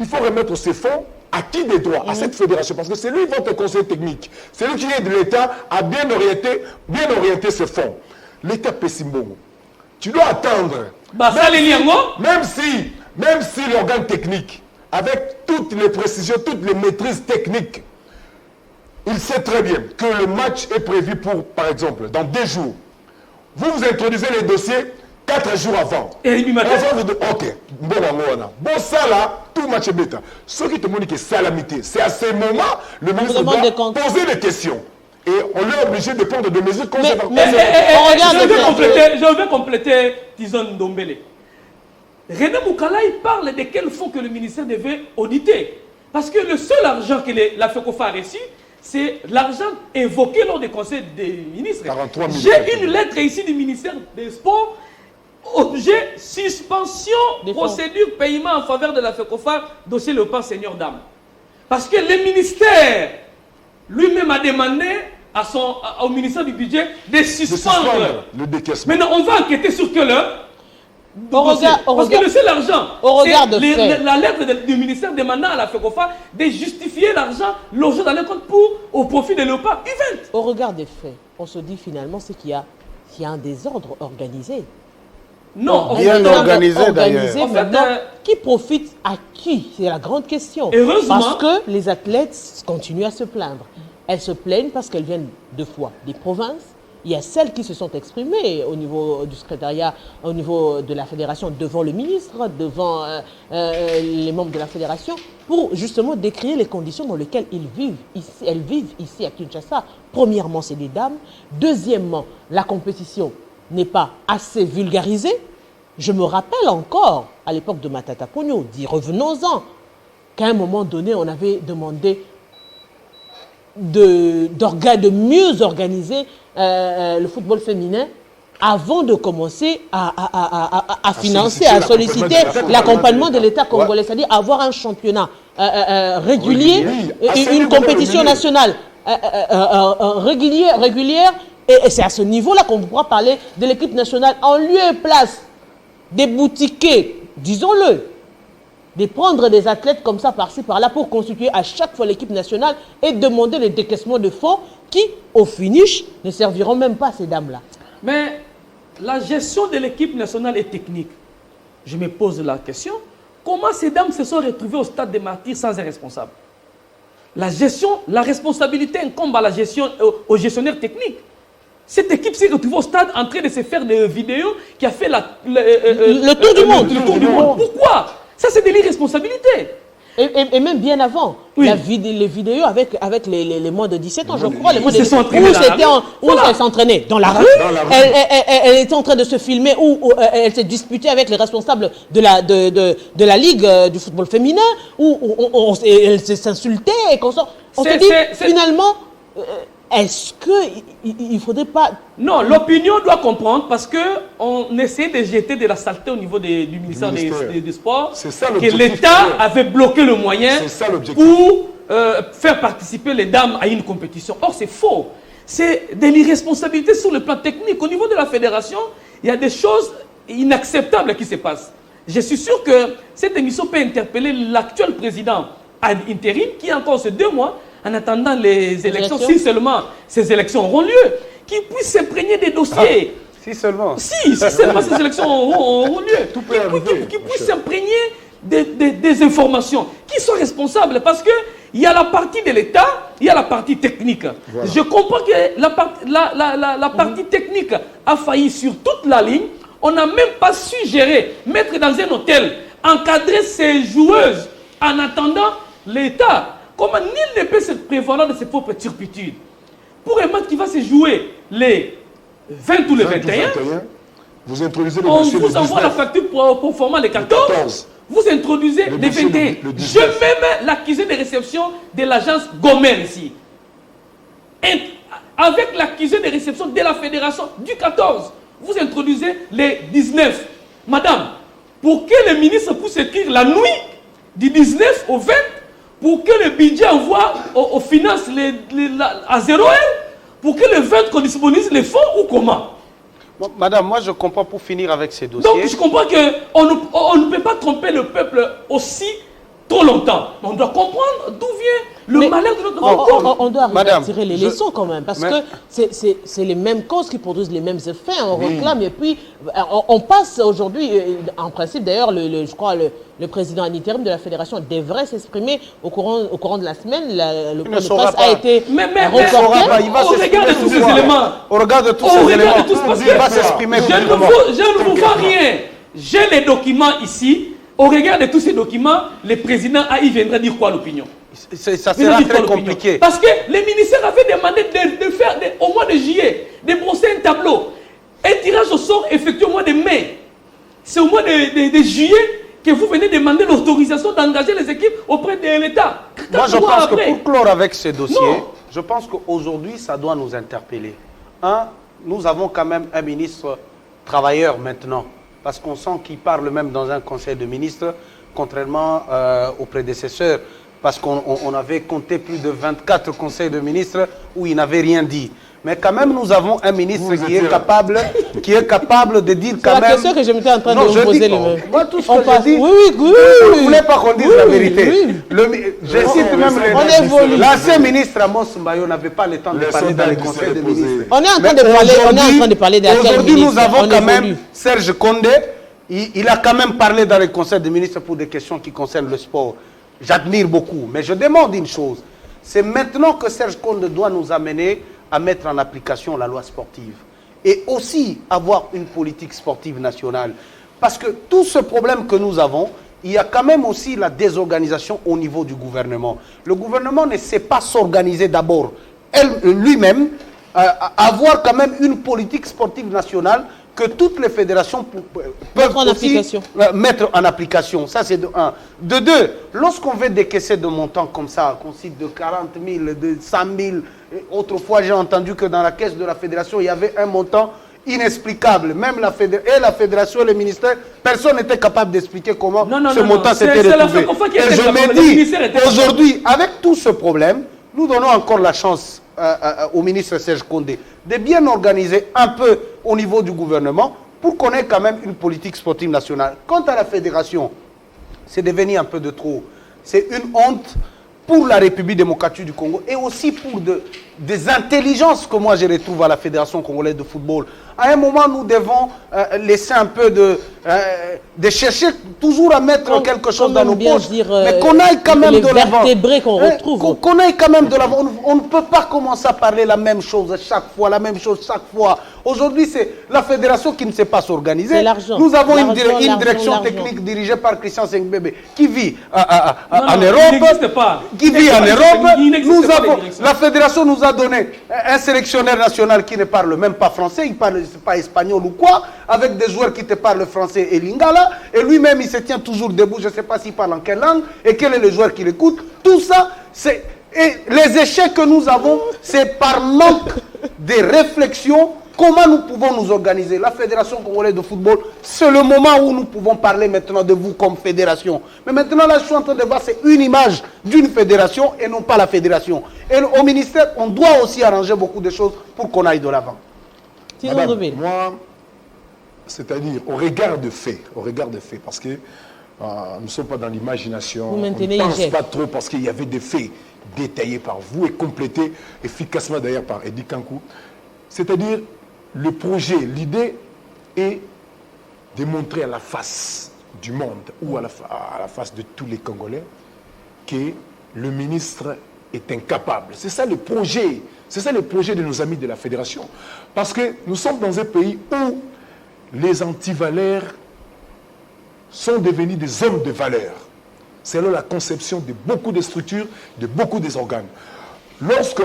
Il faut remettre ces fonds à qui des droits? À cette fédération. Parce que c'est lui votre conseil technique. C'est lui qui aide l'État à bien orienter ce fonds. L'État Pessimbo, tu dois attendre. Même si l'organe technique, avec toutes les précisions, toutes les maîtrises techniques, il sait très bien que le match est prévu pour, par exemple, dans 2 jours. Vous introduisez les dossiers 4 jours avant. Ok. Bon, ça là, tout match est bêta. Ce qui te montre que c'est calamité. C'est à ce moment le ministre doit poser des questions. Et on est obligé de prendre des mesures conservatoires. Je vais compléter Tizon Ndombele. René Moukalaï parle de quel fonds que le ministère devait auditer. Parce que le seul argent que la FECOFA a reçu, c'est l'argent évoqué lors des conseils des ministres. J'ai une lettre ici du ministère des Sports, objet suspension, procédure, paiement en faveur de la FECOFA, dossier Léopard Seigneur Dame. Parce que le ministère lui-même a demandé au ministère du budget de suspendre le décaissement. Maintenant, on va enquêter sur que Parce que le seul argent, au regard de fait. la lettre du ministère demandant à la FECOFA de justifier l'argent logé dans le compte au profit de Léopard U20. Au regard des faits, on se dit finalement c'est qu'il y a un désordre organisé. Non, bien organisé d'ailleurs. En fait, qui profite à qui? C'est la grande question. Heureusement. Parce que les athlètes continuent à se plaindre. Elles se plaignent parce qu'elles viennent deux fois des provinces. Il y a celles qui se sont exprimées au niveau du secrétariat, au niveau de la fédération, devant le ministre, devant les membres de la fédération, pour justement décrire les conditions dans lesquelles elles vivent ici à Kinshasa. Premièrement, c'est des dames. Deuxièmement, la compétition n'est pas assez vulgarisée. Je me rappelle encore, à l'époque de Matata Pogno, revenons-en, qu'à un moment donné, on avait demandé de mieux organiser le football féminin avant de commencer à financer, à solliciter l'accompagnement de l'État congolais, c'est-à-dire avoir un championnat régulier, une compétition nationale régulière, et c'est à ce niveau-là qu'on pourra parler de l'équipe nationale en lieu et place des boutiquets, disons-le, de prendre des athlètes comme ça par-ci par-là pour constituer à chaque fois l'équipe nationale et demander les décaissements de fonds qui, au finish, ne serviront même pas à ces dames-là. Mais la gestion de l'équipe nationale est technique. Je me pose la question, comment ces dames se sont retrouvées au stade des martyrs sans un responsable? La gestion, la responsabilité incombe à la gestion, aux gestionnaires techniques. Cette équipe s'est retrouvée au stade en train de se faire des vidéos qui a fait le tour du monde. Le tour du monde. Pourquoi? Ça, c'est de l'irresponsabilité. Et même bien avant, oui. Les vidéos avec les moins de 17 ans, je crois, les moins de 17 ans, où elle s'entraînait dans la rue, elle était en train de se filmer, où elle s'est disputée avec les responsables de la Ligue du football féminin, où elle s'insultait et qu'on sort. On se dit, finalement, est-ce qu'il ne faudrait pas... Non, l'opinion doit comprendre parce qu'on essaie de jeter de la saleté au niveau du ministère des Sports, que l'État avait bloqué le moyen pour faire participer les dames à une compétition. Or, c'est faux. C'est de l'irresponsabilité sur le plan technique. Au niveau de la fédération, il y a des choses inacceptables qui se passent. Je suis sûr que cette émission peut interpeller l'actuel président à intérim qui, encore ces 2 mois, en attendant les élections, si seulement ces élections auront lieu, qu'ils puissent s'imprégner des dossiers. Si seulement. Si seulement ces élections auront lieu. Qu'ils puissent s'imprégner des informations. Qui sont responsables? Parce qu'il y a la partie de l'État, il y a la partie technique. Voilà. Je comprends que la partie technique a failli sur toute la ligne. On n'a même pas su gérer, mettre dans un hôtel, encadrer ces joueuses en attendant l'État. Comment nul ne peut se prévaloir de ses propres turpitudes. Pour un match qui va se jouer les 20 ou les 21, vous introduisez on vous envoie la facture pour former les 14. Vous introduisez les 21. Je même l'accusé de réception de l'agence Gomer ici. Et avec l'accusé de réception de la fédération du 14, vous introduisez les 19. Madame, pour que le ministre puisse écrire la nuit du 19 au 20, pour que le budget envoie aux finances à 0 heure, pour que le 20 qu'on disponibilise les fonds ou comment? Madame, moi je comprends pour finir avec ces dossiers. Donc je comprends qu'on ne peut pas tromper le peuple aussi trop longtemps. On doit comprendre d'où vient le malheur de notre peuple. On doit arriver à tirer les leçons quand même, parce que c'est les mêmes causes qui produisent les mêmes effets. On réclame et puis on passe aujourd'hui, en principe d'ailleurs, je crois le président en intérim de la fédération devrait s'exprimer au courant de la semaine. Le point de presse a été reporté. On regarde tous ces éléments. Il va s'exprimer. Je ne vous vois rien. J'ai les documents ici. Au regard de tous ces documents, le président y viendra dire quoi l'opinion? Ça sera très compliqué. Parce que les ministères avaient demandé de faire au mois de juillet, de brosser un tableau. Un tirage au sort effectué au mois de mai. C'est au mois de juillet que vous venez demander l'autorisation d'engager les équipes auprès de l'État. Moi, je pense que pour clore avec ce dossier, je pense qu'aujourd'hui, ça doit nous interpeller. Nous avons quand même un ministre travailleur maintenant. Parce qu'on sent qu'il parle même dans un conseil de ministres, contrairement aux prédécesseurs parce qu'on avait compté plus de 24 conseils de ministres où il n'avait rien dit. Mais quand même, nous avons un ministre qui est capable de dire quand même... C'est la question que je m'étais en train de vous poser. Moi, tout ce que je dis, oui, vous ne voulez pas qu'on dise la vérité. Oui. Je cite même l'ancien ministre Amos Mbayo n'avait pas le temps de parler dans les conseils de ministres. On est en train de parler d'un ministre. Aujourd'hui, nous avons quand même Serge Condé. Il a quand même parlé dans les conseils des ministres pour des questions qui concernent le sport. J'admire beaucoup. Mais je demande une chose. C'est maintenant que Serge Condé doit nous amener à mettre en application la loi sportive. Et aussi avoir une politique sportive nationale. Parce que tout ce problème que nous avons, il y a quand même aussi la désorganisation au niveau du gouvernement. Le gouvernement ne sait pas s'organiser d'abord lui-même, avoir quand même une politique sportive nationale que toutes les fédérations peuvent aussi mettre en application. Ça, c'est de un. De deux, lorsqu'on veut décaisser de montants comme ça, qu'on cite de 40 000, de 100 000, autrefois j'ai entendu que dans la caisse de la fédération, il y avait un montant inexplicable. Même la fédération et le ministère, personne n'était capable d'expliquer comment ce montant s'était retrouvé. Et je me dis, aujourd'hui, avec tout ce problème, nous donnons encore la chance au ministre Serge Condé de bien organiser un peu au niveau du gouvernement pour qu'on ait quand même une politique sportive nationale. Quant à la fédération, c'est devenu un peu de trop. C'est une honte pour la République démocratique du Congo et aussi pour des intelligences que moi je retrouve à la Fédération congolaise de football. À un moment, nous devons laisser un peu de chercher toujours à mettre quelque chose dans nos poches, mais qu'on aille quand même de l'avant. Qu'on aille quand même de l'avant. On ne peut pas commencer à parler la même chose chaque fois, Aujourd'hui, c'est la fédération qui ne sait pas s'organiser. Nous avons une direction technique dirigée par Christian Sengbebe qui vit en Europe. Qui vit en Europe. La fédération nous a donné un sélectionneur national qui ne parle même pas français, il ne parle pas espagnol ou quoi, avec des joueurs qui te parlent français et lingala, et lui-même il se tient toujours debout, je ne sais pas s'il parle en quelle langue, et quel est le joueur qui l'écoute. Tout ça, c'est... Et les échecs que nous avons, c'est par manque de réflexion. Comment nous pouvons nous organiser? La Fédération congolaise de football, c'est le moment où nous pouvons parler maintenant de vous comme fédération. Mais maintenant, là, je suis en train de voir, c'est une image d'une fédération et non pas la fédération. Et au ministère, on doit aussi arranger beaucoup de choses pour qu'on aille de l'avant. Madame, moi, c'est-à-dire au regard de faits, parce que nous ne sommes pas dans l'imagination, on ne pense pas trop parce qu'il y avait des faits détaillés par vous et complétés efficacement d'ailleurs par Eddy Kankou. C'est-à-dire, le projet, l'idée est de montrer à la face du monde ou à la face de tous les Congolais que le ministre est incapable. C'est ça le projet. C'est ça le projet de nos amis de la Fédération. Parce que nous sommes dans un pays où les antivaleurs sont devenus des hommes de valeur. C'est là la conception de beaucoup de structures, de beaucoup des organes. Lorsque,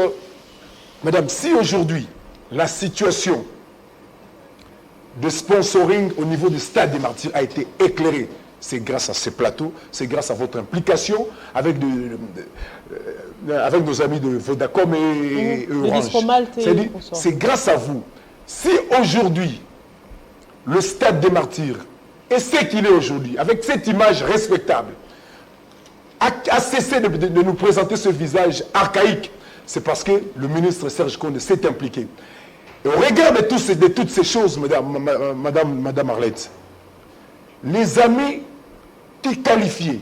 madame, si aujourd'hui, la situation de sponsoring au niveau du Stade des Martyrs a été éclairée, c'est grâce à ces plateaux, c'est grâce à votre implication avec nos amis de Vodacom et Orange. C'est grâce à vous. Si aujourd'hui, le Stade des Martyrs est ce qu'il est aujourd'hui, avec cette image respectable, a cessé de nous présenter ce visage archaïque, c'est parce que le ministre Serge Condé s'est impliqué. Et au regard de toutes ces choses, madame Arlette, les amis qui qualifient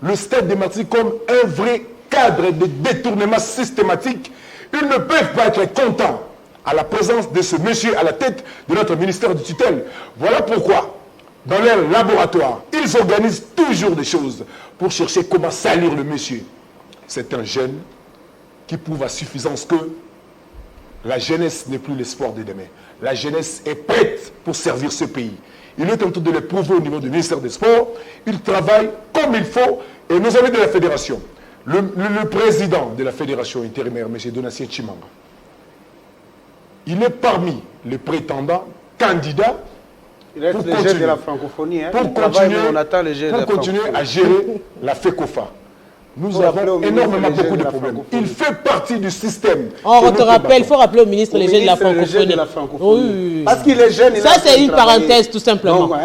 le Stade des Martyrs comme un vrai cadre de détournement systématique, ils ne peuvent pas être contents à la présence de ce monsieur à la tête de notre ministère de tutelle. Voilà pourquoi, dans leur laboratoire, ils organisent toujours des choses pour chercher comment salir le monsieur. C'est un jeune qui prouve à suffisance que la jeunesse n'est plus l'espoir de demain. La jeunesse est prête pour servir ce pays. Il est en train de le prouver au niveau du ministère des Sports. Il travaille comme il faut. Et nos amis de la fédération, le président de la fédération intérimaire, M. Donatien Chimanga, il est parmi les prétendants candidats pour continuer, de la francophonie, pour continuer à gérer la FECOFA. nous avons énormément beaucoup de problèmes. Il fait partie du système. Il faut rappeler au ministre les jeunes de la francophonie. Oui. Parce qu'il est jeune. Ça, c'est une parenthèse, tout simplement. Donc,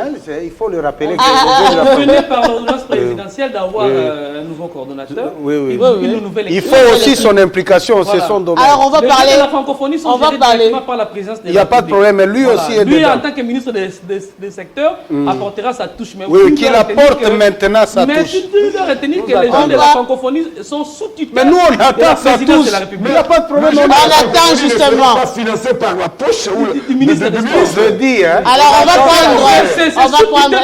il faut le rappeler. Vous venez par l'ordonnance présidentielle d'avoir un nouveau coordonnateur. Oui. Une nouvelle Il faut aussi son implication, c'est son domaine. Alors, on va parler. Les jeunes de la francophonie sont gérés directement par la présidence de la République. Il n'y a pas de problème, mais lui aussi est dedans. Lui, en tant que ministre des secteurs, apportera sa touche. Oui, qu'il apporte maintenant sa touche. Mais tu dois retenir que les gens de la francophonie sont sous-tutelle. Mais nous, on attend sa touche. Il n'y a pas de problème. On attend justement. Pas financé par la poche du ministre des Sports. Je dis, hein. Alors, on va prendre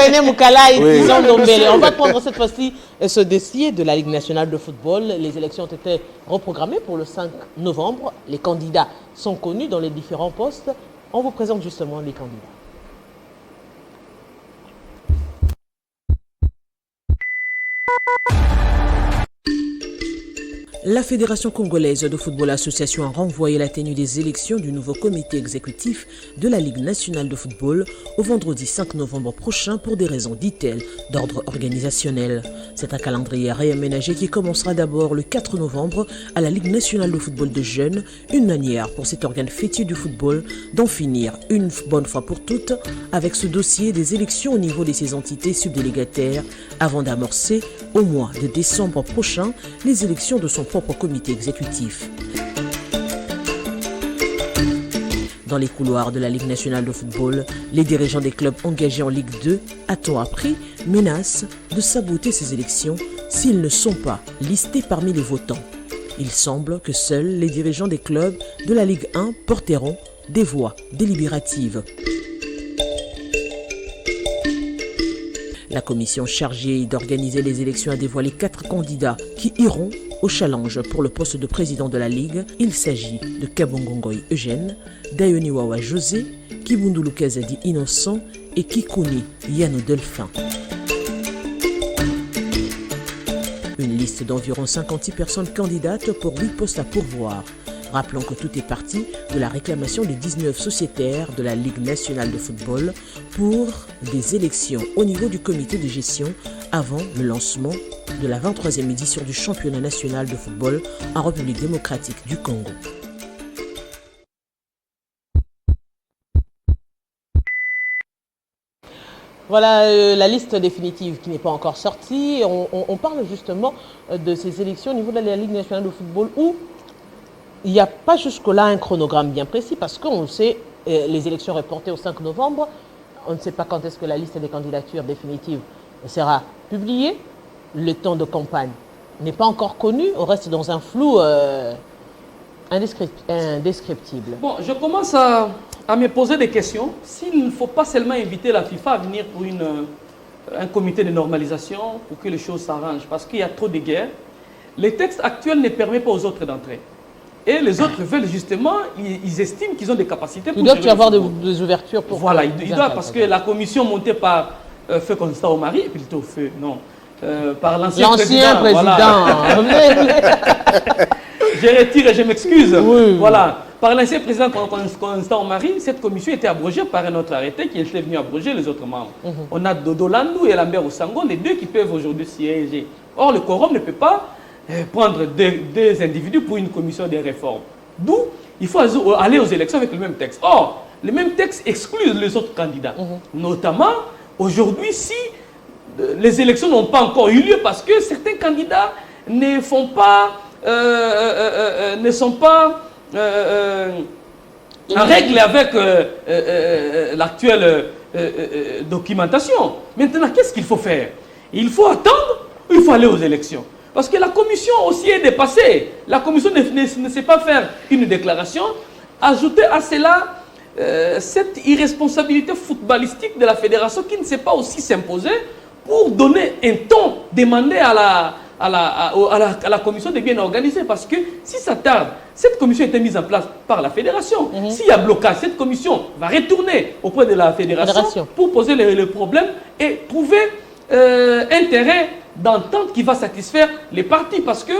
René Moukala et Tizan Dombele. On va prendre cette fois-ci ce dossier de la Ligue nationale de football. Les élections ont été reprogrammées pour le 5 novembre. Les candidats sont connus dans les différents postes. On vous présente justement les candidats. La Fédération congolaise de football association a renvoyé la tenue des élections du nouveau comité exécutif de la Ligue nationale de football au vendredi 5 novembre prochain pour des raisons, dit-elle, d'ordre organisationnel. C'est un calendrier réaménagé qui commencera d'abord le 4 novembre à la Ligue nationale de football de jeunes, une manière pour cet organe fêtier du football d'en finir une bonne fois pour toutes avec ce dossier des élections au niveau de ses entités subdélégataires avant d'amorcer au mois de décembre prochain les élections de son propre comité exécutif. Dans les couloirs de la Ligue nationale de football, les dirigeants des clubs engagés en Ligue 2, a-t-on appris, menacent de saboter ces élections s'ils ne sont pas listés parmi les votants. Il semble que seuls les dirigeants des clubs de la Ligue 1 porteront des voix délibératives. La commission chargée d'organiser les élections a dévoilé 4 candidats qui iront au challenge pour le poste de président de la Ligue. Il s'agit de Kabongongoy Eugène, Dayoniwawa José, Kibundulu Kazadi Innocent et Kikuni Yano Delphin. Une liste d'environ 56 personnes candidates pour 8 postes à pourvoir. Rappelons que tout est parti de la réclamation des 19 sociétaires de la Ligue nationale de football pour des élections au niveau du comité de gestion avant le lancement de la 23e édition du championnat national de football en République démocratique du Congo. Voilà la liste définitive qui n'est pas encore sortie. On parle justement de ces élections au niveau de la Ligue nationale de football où il n'y a pas jusque-là un chronogramme bien précis parce qu'on sait les élections reportées au 5 novembre. On ne sait pas quand est-ce que la liste des candidatures définitives sera publiée. Le temps de campagne n'est pas encore connu. On reste dans un flou indescriptible. Bon, je commence à me poser des questions. S'il ne faut pas seulement inviter la FIFA à venir pour un comité de normalisation pour que les choses s'arrangent parce qu'il y a trop de guerres, les textes actuels ne permettent pas aux autres d'entrer. Et les autres veulent justement, ils estiment qu'ils ont des capacités pour... Il doit y avoir des ouvertures pour... Voilà, il doit, parce que la commission montée par Feu Constant Omari, et plutôt Feu, non, par l'ancien président. Voilà. Je retire et je m'excuse. Oui. Voilà. Par l'ancien président Constant Omari, cette commission était abrogée par un autre arrêté qui était venu abroger les autres membres. On a Dodo Landou et Lambert Osango, les deux qui peuvent aujourd'hui siéger. Or, le quorum ne peut pas prendre deux individus pour une commission de réforme. D'où il faut aller aux élections avec le même texte. Or, le même texte exclut les autres candidats. Notamment, aujourd'hui, si les élections n'ont pas encore eu lieu parce que certains candidats ne sont pas en règle avec l'actuelle documentation. Maintenant, qu'est-ce qu'il faut faire? Il faut attendre ou il faut aller aux élections? Parce que la commission aussi est dépassée. La commission ne sait pas faire une déclaration. Ajoutez à cela cette irresponsabilité footballistique de la fédération qui ne sait pas aussi s'imposer pour donner un ton demandé à la commission de bien organiser. Parce que si ça tarde, cette commission a été mise en place par la fédération. S'il y a blocage, cette commission va retourner auprès de la fédération pour poser les problèmes et trouver un terrain d'entente qui va satisfaire les partis. Parce que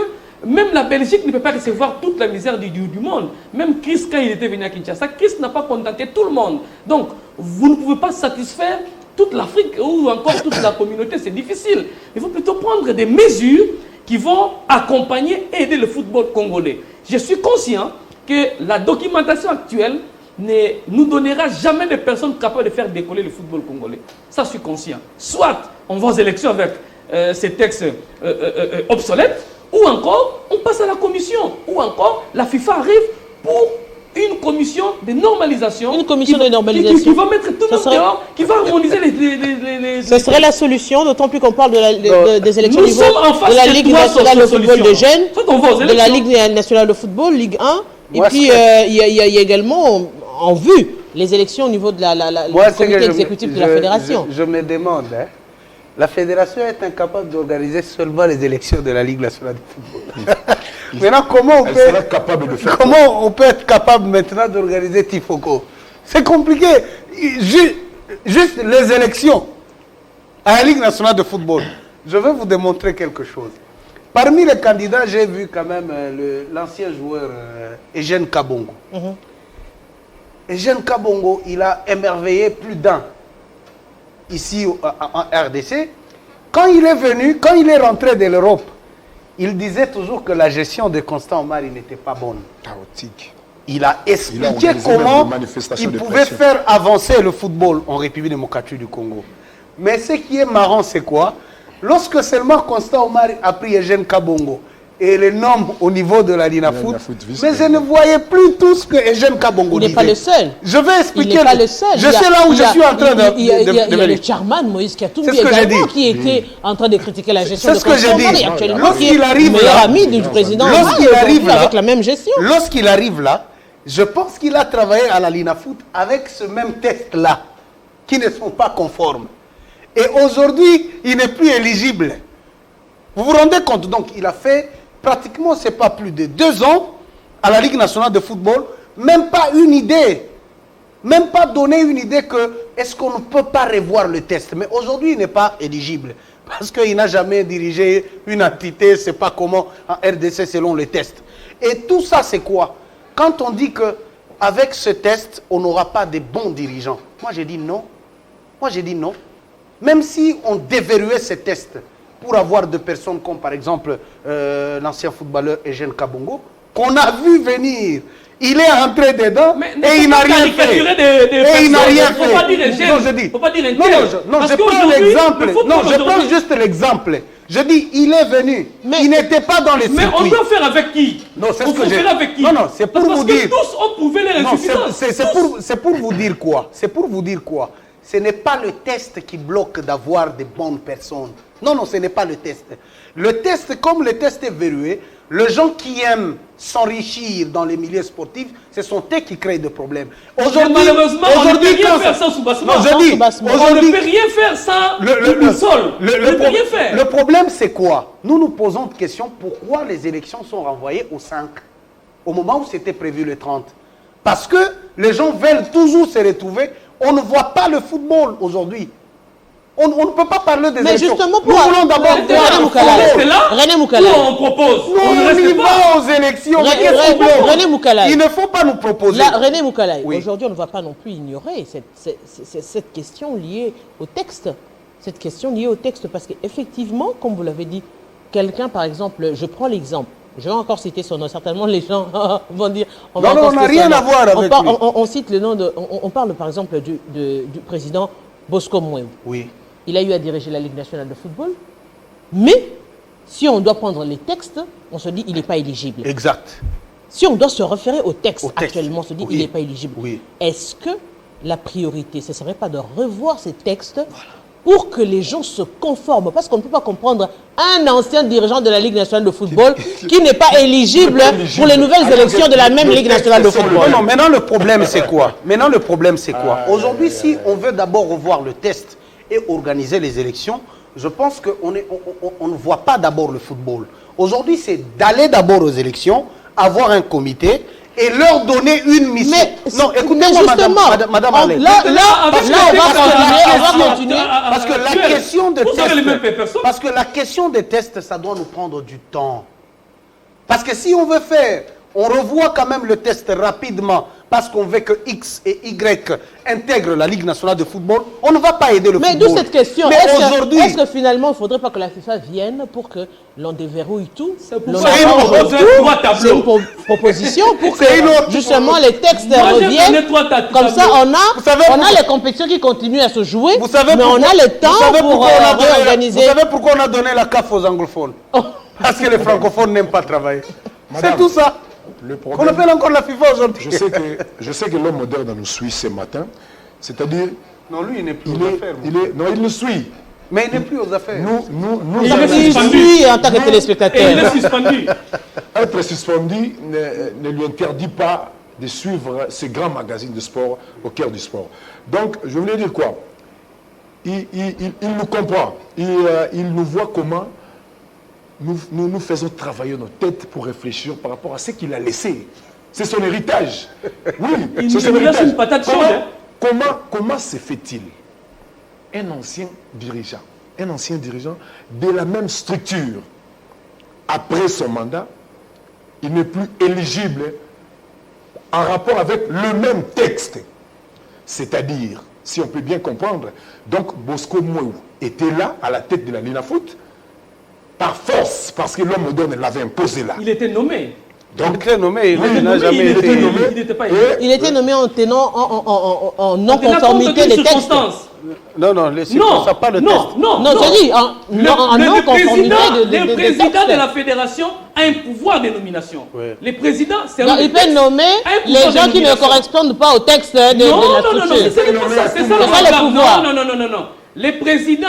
même la Belgique ne peut pas recevoir toute la misère du monde. Même Christ, quand il était venu à Kinshasa, Christ n'a pas contenté tout le monde. Donc, vous ne pouvez pas satisfaire toute l'Afrique ou encore toute la communauté, c'est difficile. Il faut plutôt prendre des mesures qui vont accompagner et aider le football congolais. Je suis conscient que la documentation actuelle ne nous donnera jamais des personnes capables de faire décoller le football congolais. Ça, je suis conscient. Soit on va aux élections avec ces textes obsolètes, ou encore on passe à la commission, ou encore la FIFA arrive pour une commission de normalisation. Une commission de normalisation. Qui va mettre tout le monde dehors, qui va harmoniser les... Ce serait la solution, d'autant plus qu'on parle des élections au niveau de la Ligue nationale de football de jeunes, de la Ligue nationale de football, Ligue 1, et puis il y a également en vue les élections au niveau de du comité exécutif de la fédération. Je me demande, hein, la fédération est incapable d'organiser seulement les élections de la Ligue nationale de football. Maintenant, comment on peut être capable maintenant d'organiser Tifoko? C'est compliqué. Juste les élections à la Ligue nationale de football. Je vais vous démontrer quelque chose. Parmi les candidats, j'ai vu quand même l'ancien joueur Eugène Kabongo. Eugène Kabongo, il a émerveillé plus d'un ici en RDC. Quand il est venu, quand il est rentré de l'Europe, il disait toujours que la gestion de Constant Omar n'était pas bonne. Chaotique. Il a expliqué comment il pouvait faire avancer le football en République démocratique du Congo. Mais ce qui est marrant, c'est quoi? Lorsque seulement Constant Omar a pris Eugène Kabongo et les nomme au niveau de la Linafoot, mais je ne voyais plus tout ce que Eugène Kabongo disait. Il n'est pas le seul. Je vais expliquer. Il n'est pas le seul. Je sais là où je suis en train de... Il y a le chairman Moïse Katumbi également qui était en train de critiquer la gestion de Constant Omar et actuellement lorsqu'il arrive meilleur ami du président avec la même gestion. Lorsqu'il arrive là, je pense qu'il a travaillé à la Linafoot avec ce même test-là, qui ne sont pas conformes. Et aujourd'hui, il n'est plus éligible. Vous vous rendez compte? Donc, il a fait pratiquement, c'est pas plus de 2 ans à la Ligue nationale de football, même pas une idée. Même pas donner une idée que est-ce qu'on ne peut pas revoir le test. Mais aujourd'hui, il n'est pas éligible. Parce qu'il n'a jamais dirigé une entité, c'est pas comment, en RDC selon les tests. Et tout ça, c'est quoi? Quand on dit qu'avec ce test, on n'aura pas de bons dirigeants. Moi, j'ai dit non. Moi, j'ai dit non. Même si on déverrouillait ces tests pour avoir des personnes comme par exemple l'ancien footballeur Eugène Kabongo, qu'on a vu venir, il est entré dedans et il n'a rien fait. Et il n'a rien fait. Non, je dis. Non, je prends l'exemple. Non, je prends juste l'exemple. Je dis, il est venu. Mais il n'était pas dans les circuits. Mais on doit faire avec qui? Non, c'est ce que j'ai. Non, non, c'est pour vous dire. Parce que tous ont prouvé les insuffisances. C'est pour vous dire quoi? C'est pour vous dire quoi? Ce n'est pas le test qui bloque d'avoir de bonnes personnes. Non, non, ce n'est pas le test. Le test, comme le test est verrouillé, les gens qui aiment s'enrichir dans les milieux sportifs, ce sont eux qui créent des problèmes. Aujourd'hui, malheureusement, on ne peut rien faire sans Soubassement. Non, je dis, on ne peut rien faire sans le sol. On ne peut rien faire. Le problème, c'est quoi? Nous nous posons la question, pourquoi les élections sont renvoyées au 5, au moment où c'était prévu le 30? Parce que les gens veulent toujours se retrouver. On ne voit pas le football aujourd'hui. On ne peut pas parler des élections. Mais justement, nous voulons d'abord René Moukalaï. On propose. On y va aux élections. René Moukalaï. Il ne faut pas nous proposer. René Moukalaï, oui. Aujourd'hui, on ne va pas non plus ignorer cette question liée au texte. Cette question liée au texte, parce qu'effectivement, comme vous l'avez dit, quelqu'un, par exemple, je prends l'exemple. Je vais encore citer son nom. Certainement, les gens vont dire... On n'a rien à voir avec lui. On cite le nom de... On parle, par exemple, du président Bosco Mouem. Oui. Il a eu à diriger la Ligue nationale de football. Mais, si on doit prendre les textes, on se dit qu'il n'est pas éligible. Exact. Si on doit se référer au texte actuellement, on se dit qu'il n'est pas éligible. Oui. Est-ce que la priorité, ce ne serait pas de revoir ces textes pour que les gens se conforment? Parce qu'on ne peut pas comprendre un ancien dirigeant de la Ligue nationale de football qui n'est pas éligible pour les nouvelles élections de la même Ligue nationale de football. Non, maintenant le problème c'est quoi? Aujourd'hui, si on veut d'abord revoir le test et organiser les élections, je pense qu'on ne voit pas d'abord le football. Aujourd'hui, c'est d'aller d'abord aux élections, avoir un comité et leur donner une mission. Non, écoutez-moi, madame Arlette. Là, on va continuer. Parce que la question de test, parce que la question des tests, ça doit nous prendre du temps. Parce que si on veut faire on revoit quand même le test rapidement parce qu'on veut que X et Y intègrent la Ligue nationale de football, on ne va pas aider le Mais football. d'où cette question, Mais aujourd'hui, est-ce que finalement il ne faudrait pas que la FIFA vienne pour que l'on déverrouille tout? pour L'on ça arrange qu'on tout. trois tableaux. C'est une proposition pour C'est une autre que justement les textes Moi, j'ai reviennent. donné trois tableaux. Comme ça, Vous savez on a pourquoi- les compétitions qui continuent à se jouer, vous savez mais on pourquoi- a le vous temps savez pour pourquoi on a donné réorganiser. Vous savez pourquoi on a donné la CAF aux anglophones? Parce que les francophones n'aiment pas travailler. C'est Madame, tout ça. Le On problème, appelle encore la FIFA aujourd'hui. je sais que l'homme moderne nous suit ce matin. C'est-à-dire, Non, lui, il n'est plus il aux est, affaires. non, il nous suit. Mais il n'est plus aux affaires. Nous Il avons- est Il suspendu. suit en tant que Et il téléspectateur. est suspendu. Être suspendu ne lui interdit pas de suivre ces grands magazines de sport au cœur du sport. Donc, je voulais dire quoi? Il nous comprend. Il nous voit comment nous faisons travailler nos têtes pour réfléchir par rapport à ce qu'il a laissé. C'est son héritage. Oui, c'est son Il laisse héritage. une patate chaude, hein. Comment se fait-il un ancien dirigeant de la même structure, après son mandat, il n'est plus éligible en rapport avec le même texte. C'est-à-dire, si on peut bien comprendre, donc Bosco Mouéou était là, à la tête de la Linafoot, par force, parce que l'homme moderne l'avait imposé là. Il était nommé. Donc, il est nommé, Oui, il n'a oui, jamais il été était élu. nommé. Il n'était pas élu. Et- Il était nommé en tenant en Tenant compte non-conformité d'une des textes. circonstance. Non, les circonstances, pas le test. Non, je dis en non-conformité Le des président textes. de la fédération a un pouvoir de nomination. Oui. Le président, c'est Non, il peut nommer les gens qui ne correspondent pas au texte de la Non, structure. c'est pas ça. C'est ça C'est ça le pouvoir. Non. Le président,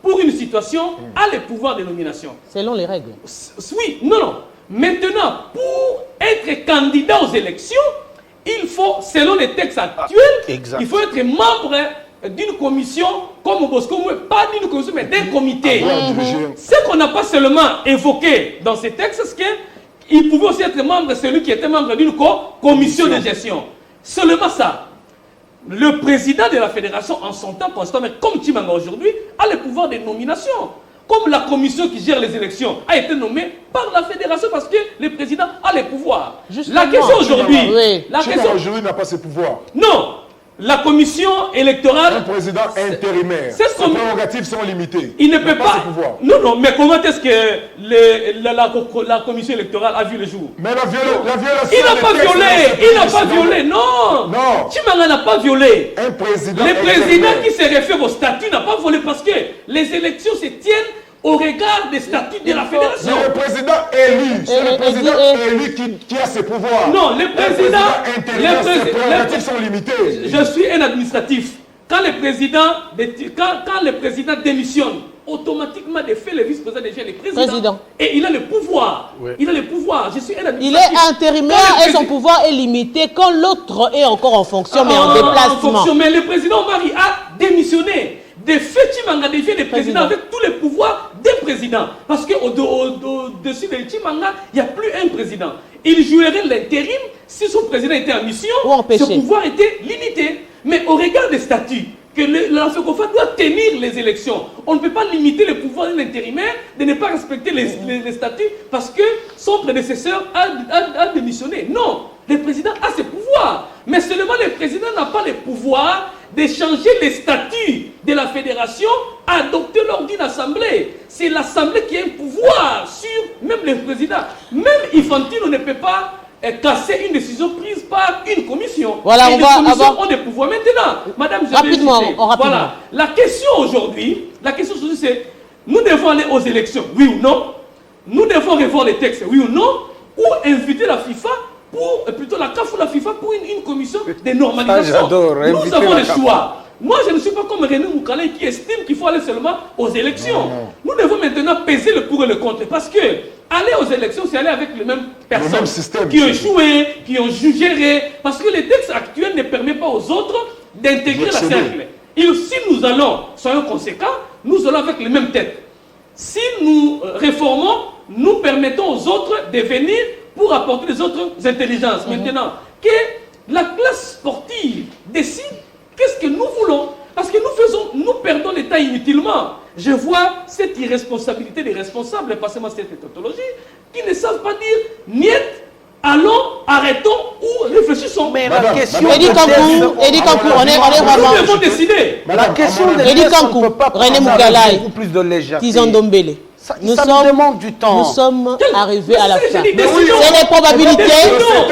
pour une situation, a le pouvoir de nomination. Selon les règles. Oui, non. Maintenant, pour être candidat aux élections, il faut, selon les textes actuels, Exact. il faut être membre d'une commission comme Bosco, pas d'une commission, mais d'un comité. Ce qu'on n'a pas seulement évoqué dans ces textes, c'est qu'il pouvait aussi être membre, celui qui était membre d'une commission de gestion. Seulement ça. Le président de la fédération, en son temps constant, mais comme Tchimanga aujourd'hui, a le pouvoir de nomination. Comme la commission qui gère les élections a été nommée par la fédération parce que le président a les pouvoirs. Justement. La question aujourd'hui, Oui. la question, aujourd'hui n'a pas ce pouvoir. non, la commission Un électorale, président intérimaire. c'est ce Ses qu'on- prérogatives sont limitées. il ne n'a peut pas. ce pouvoir. Non, mais comment est-ce que la commission électorale a vu le jour? Mais la violation. Il n'a des pas textes, violé, c'est il n'a plus pas sinon- violé, non. Non. Tchimanga n'a pas violé. Un président. Le président intérimaire. qui se réfère au statut n'a pas volé parce que les élections se tiennent au regard des statuts de la fédération. C'est le président élu. C'est le président élu qui a ses pouvoirs. Non, le président, intérimaire, ses prérogatives sont limitées. Je suis un administratif. Quand le président démissionne, automatiquement de fait le vice-président devient le président. Et il a le pouvoir. Oui. Il a le pouvoir. Je suis un Il administratif. est intérimaire et son pouvoir est limité quand l'autre est encore en fonction, mais en déplacement. Mais le président Omari a démissionné. De fait, Tchimanga devient le président avec tous les pouvoirs des présidents. Parce qu'au-dessus de Tchimanga, il n'y a plus un président. Il jouerait l'intérim si son président était en mission. Ou empêché. Ce pouvoir était limité. Mais au regard des statuts, que la FECOFA doit tenir les élections. On ne peut pas limiter le pouvoir de l'intérimaire de ne pas respecter les statuts parce que son prédécesseur a démissionné. Non, le président a ses pouvoirs. Mais seulement le président n'a pas le pouvoir de changer les statuts de la fédération adoptés lors d'une assemblée. C'est l'assemblée qui a un pouvoir sur même le président. Même Infantino ne peut pas casser une décision prise par une commission. Voilà, et on les va commissions avoir... ont des pouvoirs. Maintenant, madame, je Rapidement, vais citer. rapidement. Voilà. La question aujourd'hui, c'est nous devons aller aux élections, oui ou non? Nous devons revoir les textes, oui ou non? Ou inviter la FIFA pour, plutôt la CAF ou la FIFA pour une commission de normalisation. Ça, j'adore, nous inviter avons la le CAF. choix. Moi, je ne suis pas comme René Moukale qui estime qu'il faut aller seulement aux élections. Nous devons maintenant peser le pour et le contre. Parce que aller aux élections, c'est aller avec les mêmes personnes même système, qui ont joué, qui ont géré. Parce que les textes actuels ne permettent pas aux autres d'intégrer la cercle. Et si nous allons, soyons conséquents, nous allons avec les mêmes têtes. Si nous réformons, nous permettons aux autres de venir pour apporter les autres intelligences. Maintenant, que la classe sportive décide qu'est-ce que nous voulons. Parce que nous perdons l'État inutilement. Je vois cette irresponsabilité des responsables, passez-moi cette tautologie, qui ne savent pas dire niet, allons Non, mais la question... Eddie Kankou, on est vraiment... Nous devons décider. La question des Eddie tests, on Kankou, ne peut pas René prendre Moukalaï, beaucoup plus de légèreté. Tizon Dombele. Ça nous demande du temps. Nous sommes arrivés à la fin. C'est des des probabilités.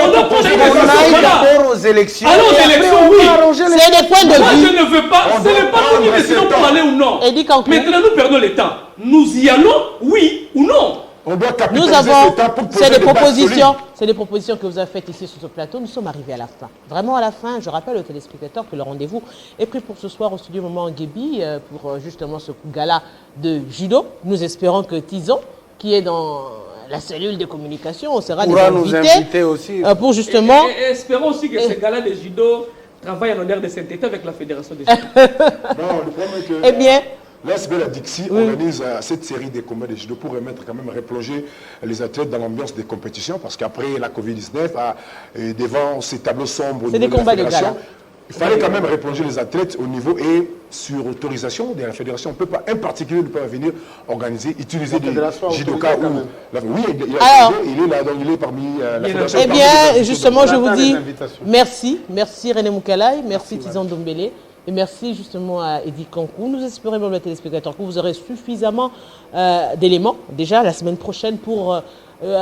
On doit prendre des On aille décisions. d'abord aux élections. Allons aux et après, élections, on oui. va arranger les C'est des points de Moi, vue. je ne veux pas. Ce n'est pas nous qui décidons pour aller ou non. Eddie Kankou. Maintenant, nous perdons le temps. Nous y allons, oui ou non. On doit Nous capitaliser avons, ce temps pour poser c'est des bases propositions, solides. c'est des propositions que vous avez faites ici sur ce plateau. Nous sommes arrivés à la fin. Vraiment à la fin. Je rappelle aux téléspectateurs que le rendez-vous est pris pour ce soir au studio Moment Guébi pour justement ce gala de judo. Nous espérons que Tizon, qui est dans la cellule de communication, sera des pourra nous invités inviter aussi. pour justement. Et espérons aussi que ce gala de judo travaille en honneur de Saint-État avec la Fédération des judo. Non, le problème est que Eh bien, l'ASBL à Dixie organise cette série des combats de judo pour remettre quand même, replonger les athlètes dans l'ambiance des compétitions parce qu'après la Covid-19, devant ces tableaux sombres au C'est niveau des combats de fédération, gala. il fallait quand même replonger les athlètes au niveau et sur autorisation de la fédération. On peut pas, un particulier ne peut pas venir organiser, utiliser des fédération a judokas autorisé quand ou... même. Oui, Alors, il est là, donc il est parmi la fédération. eh bien, justement, je vous attend dis les invitations. merci René Moukalaï, merci Tizon Dombele. Et merci justement à Eddie Kankou. Nous espérons, même les téléspectateurs, que vous aurez suffisamment d'éléments déjà la semaine prochaine pour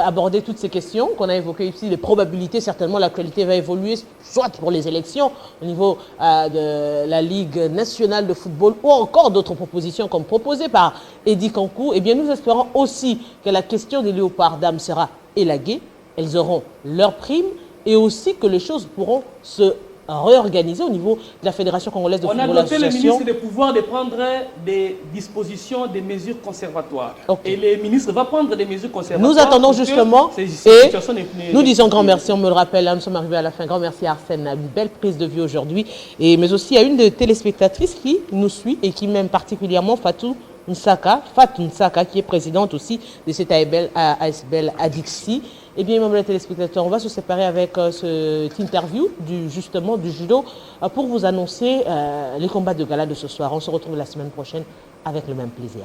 aborder toutes ces questions qu'on a évoquées ici. Les probabilités, certainement, l'actualité va évoluer, soit pour les élections au niveau de la Ligue nationale de football ou encore d'autres propositions comme proposées par Eddie Kankou. Eh bien, nous espérons aussi que la question des léopards dames sera élaguée. Elles auront leurs primes et aussi que les choses pourront se réorganiser au niveau de la Fédération congolaise de On a football doté le association. ministre des pouvoirs de prendre des dispositions, des mesures conservatoires. Ok. Et le ministre va prendre des mesures conservatoires. Nous attendons pour que justement ces et situations nous disons grand merci, on me le rappelle, là, nous sommes arrivés à la fin. Grand merci à Arsène, une belle prise de vue aujourd'hui, mais aussi à une des téléspectatrices qui nous suit et qui m'aime particulièrement, Fatou Nsaka, qui est présidente aussi de cette ASBL à Dixie. Eh bien, mesdames les téléspectateurs, on va se séparer avec cette interview du judo pour vous annoncer les combats de gala de ce soir. On se retrouve la semaine prochaine avec le même plaisir.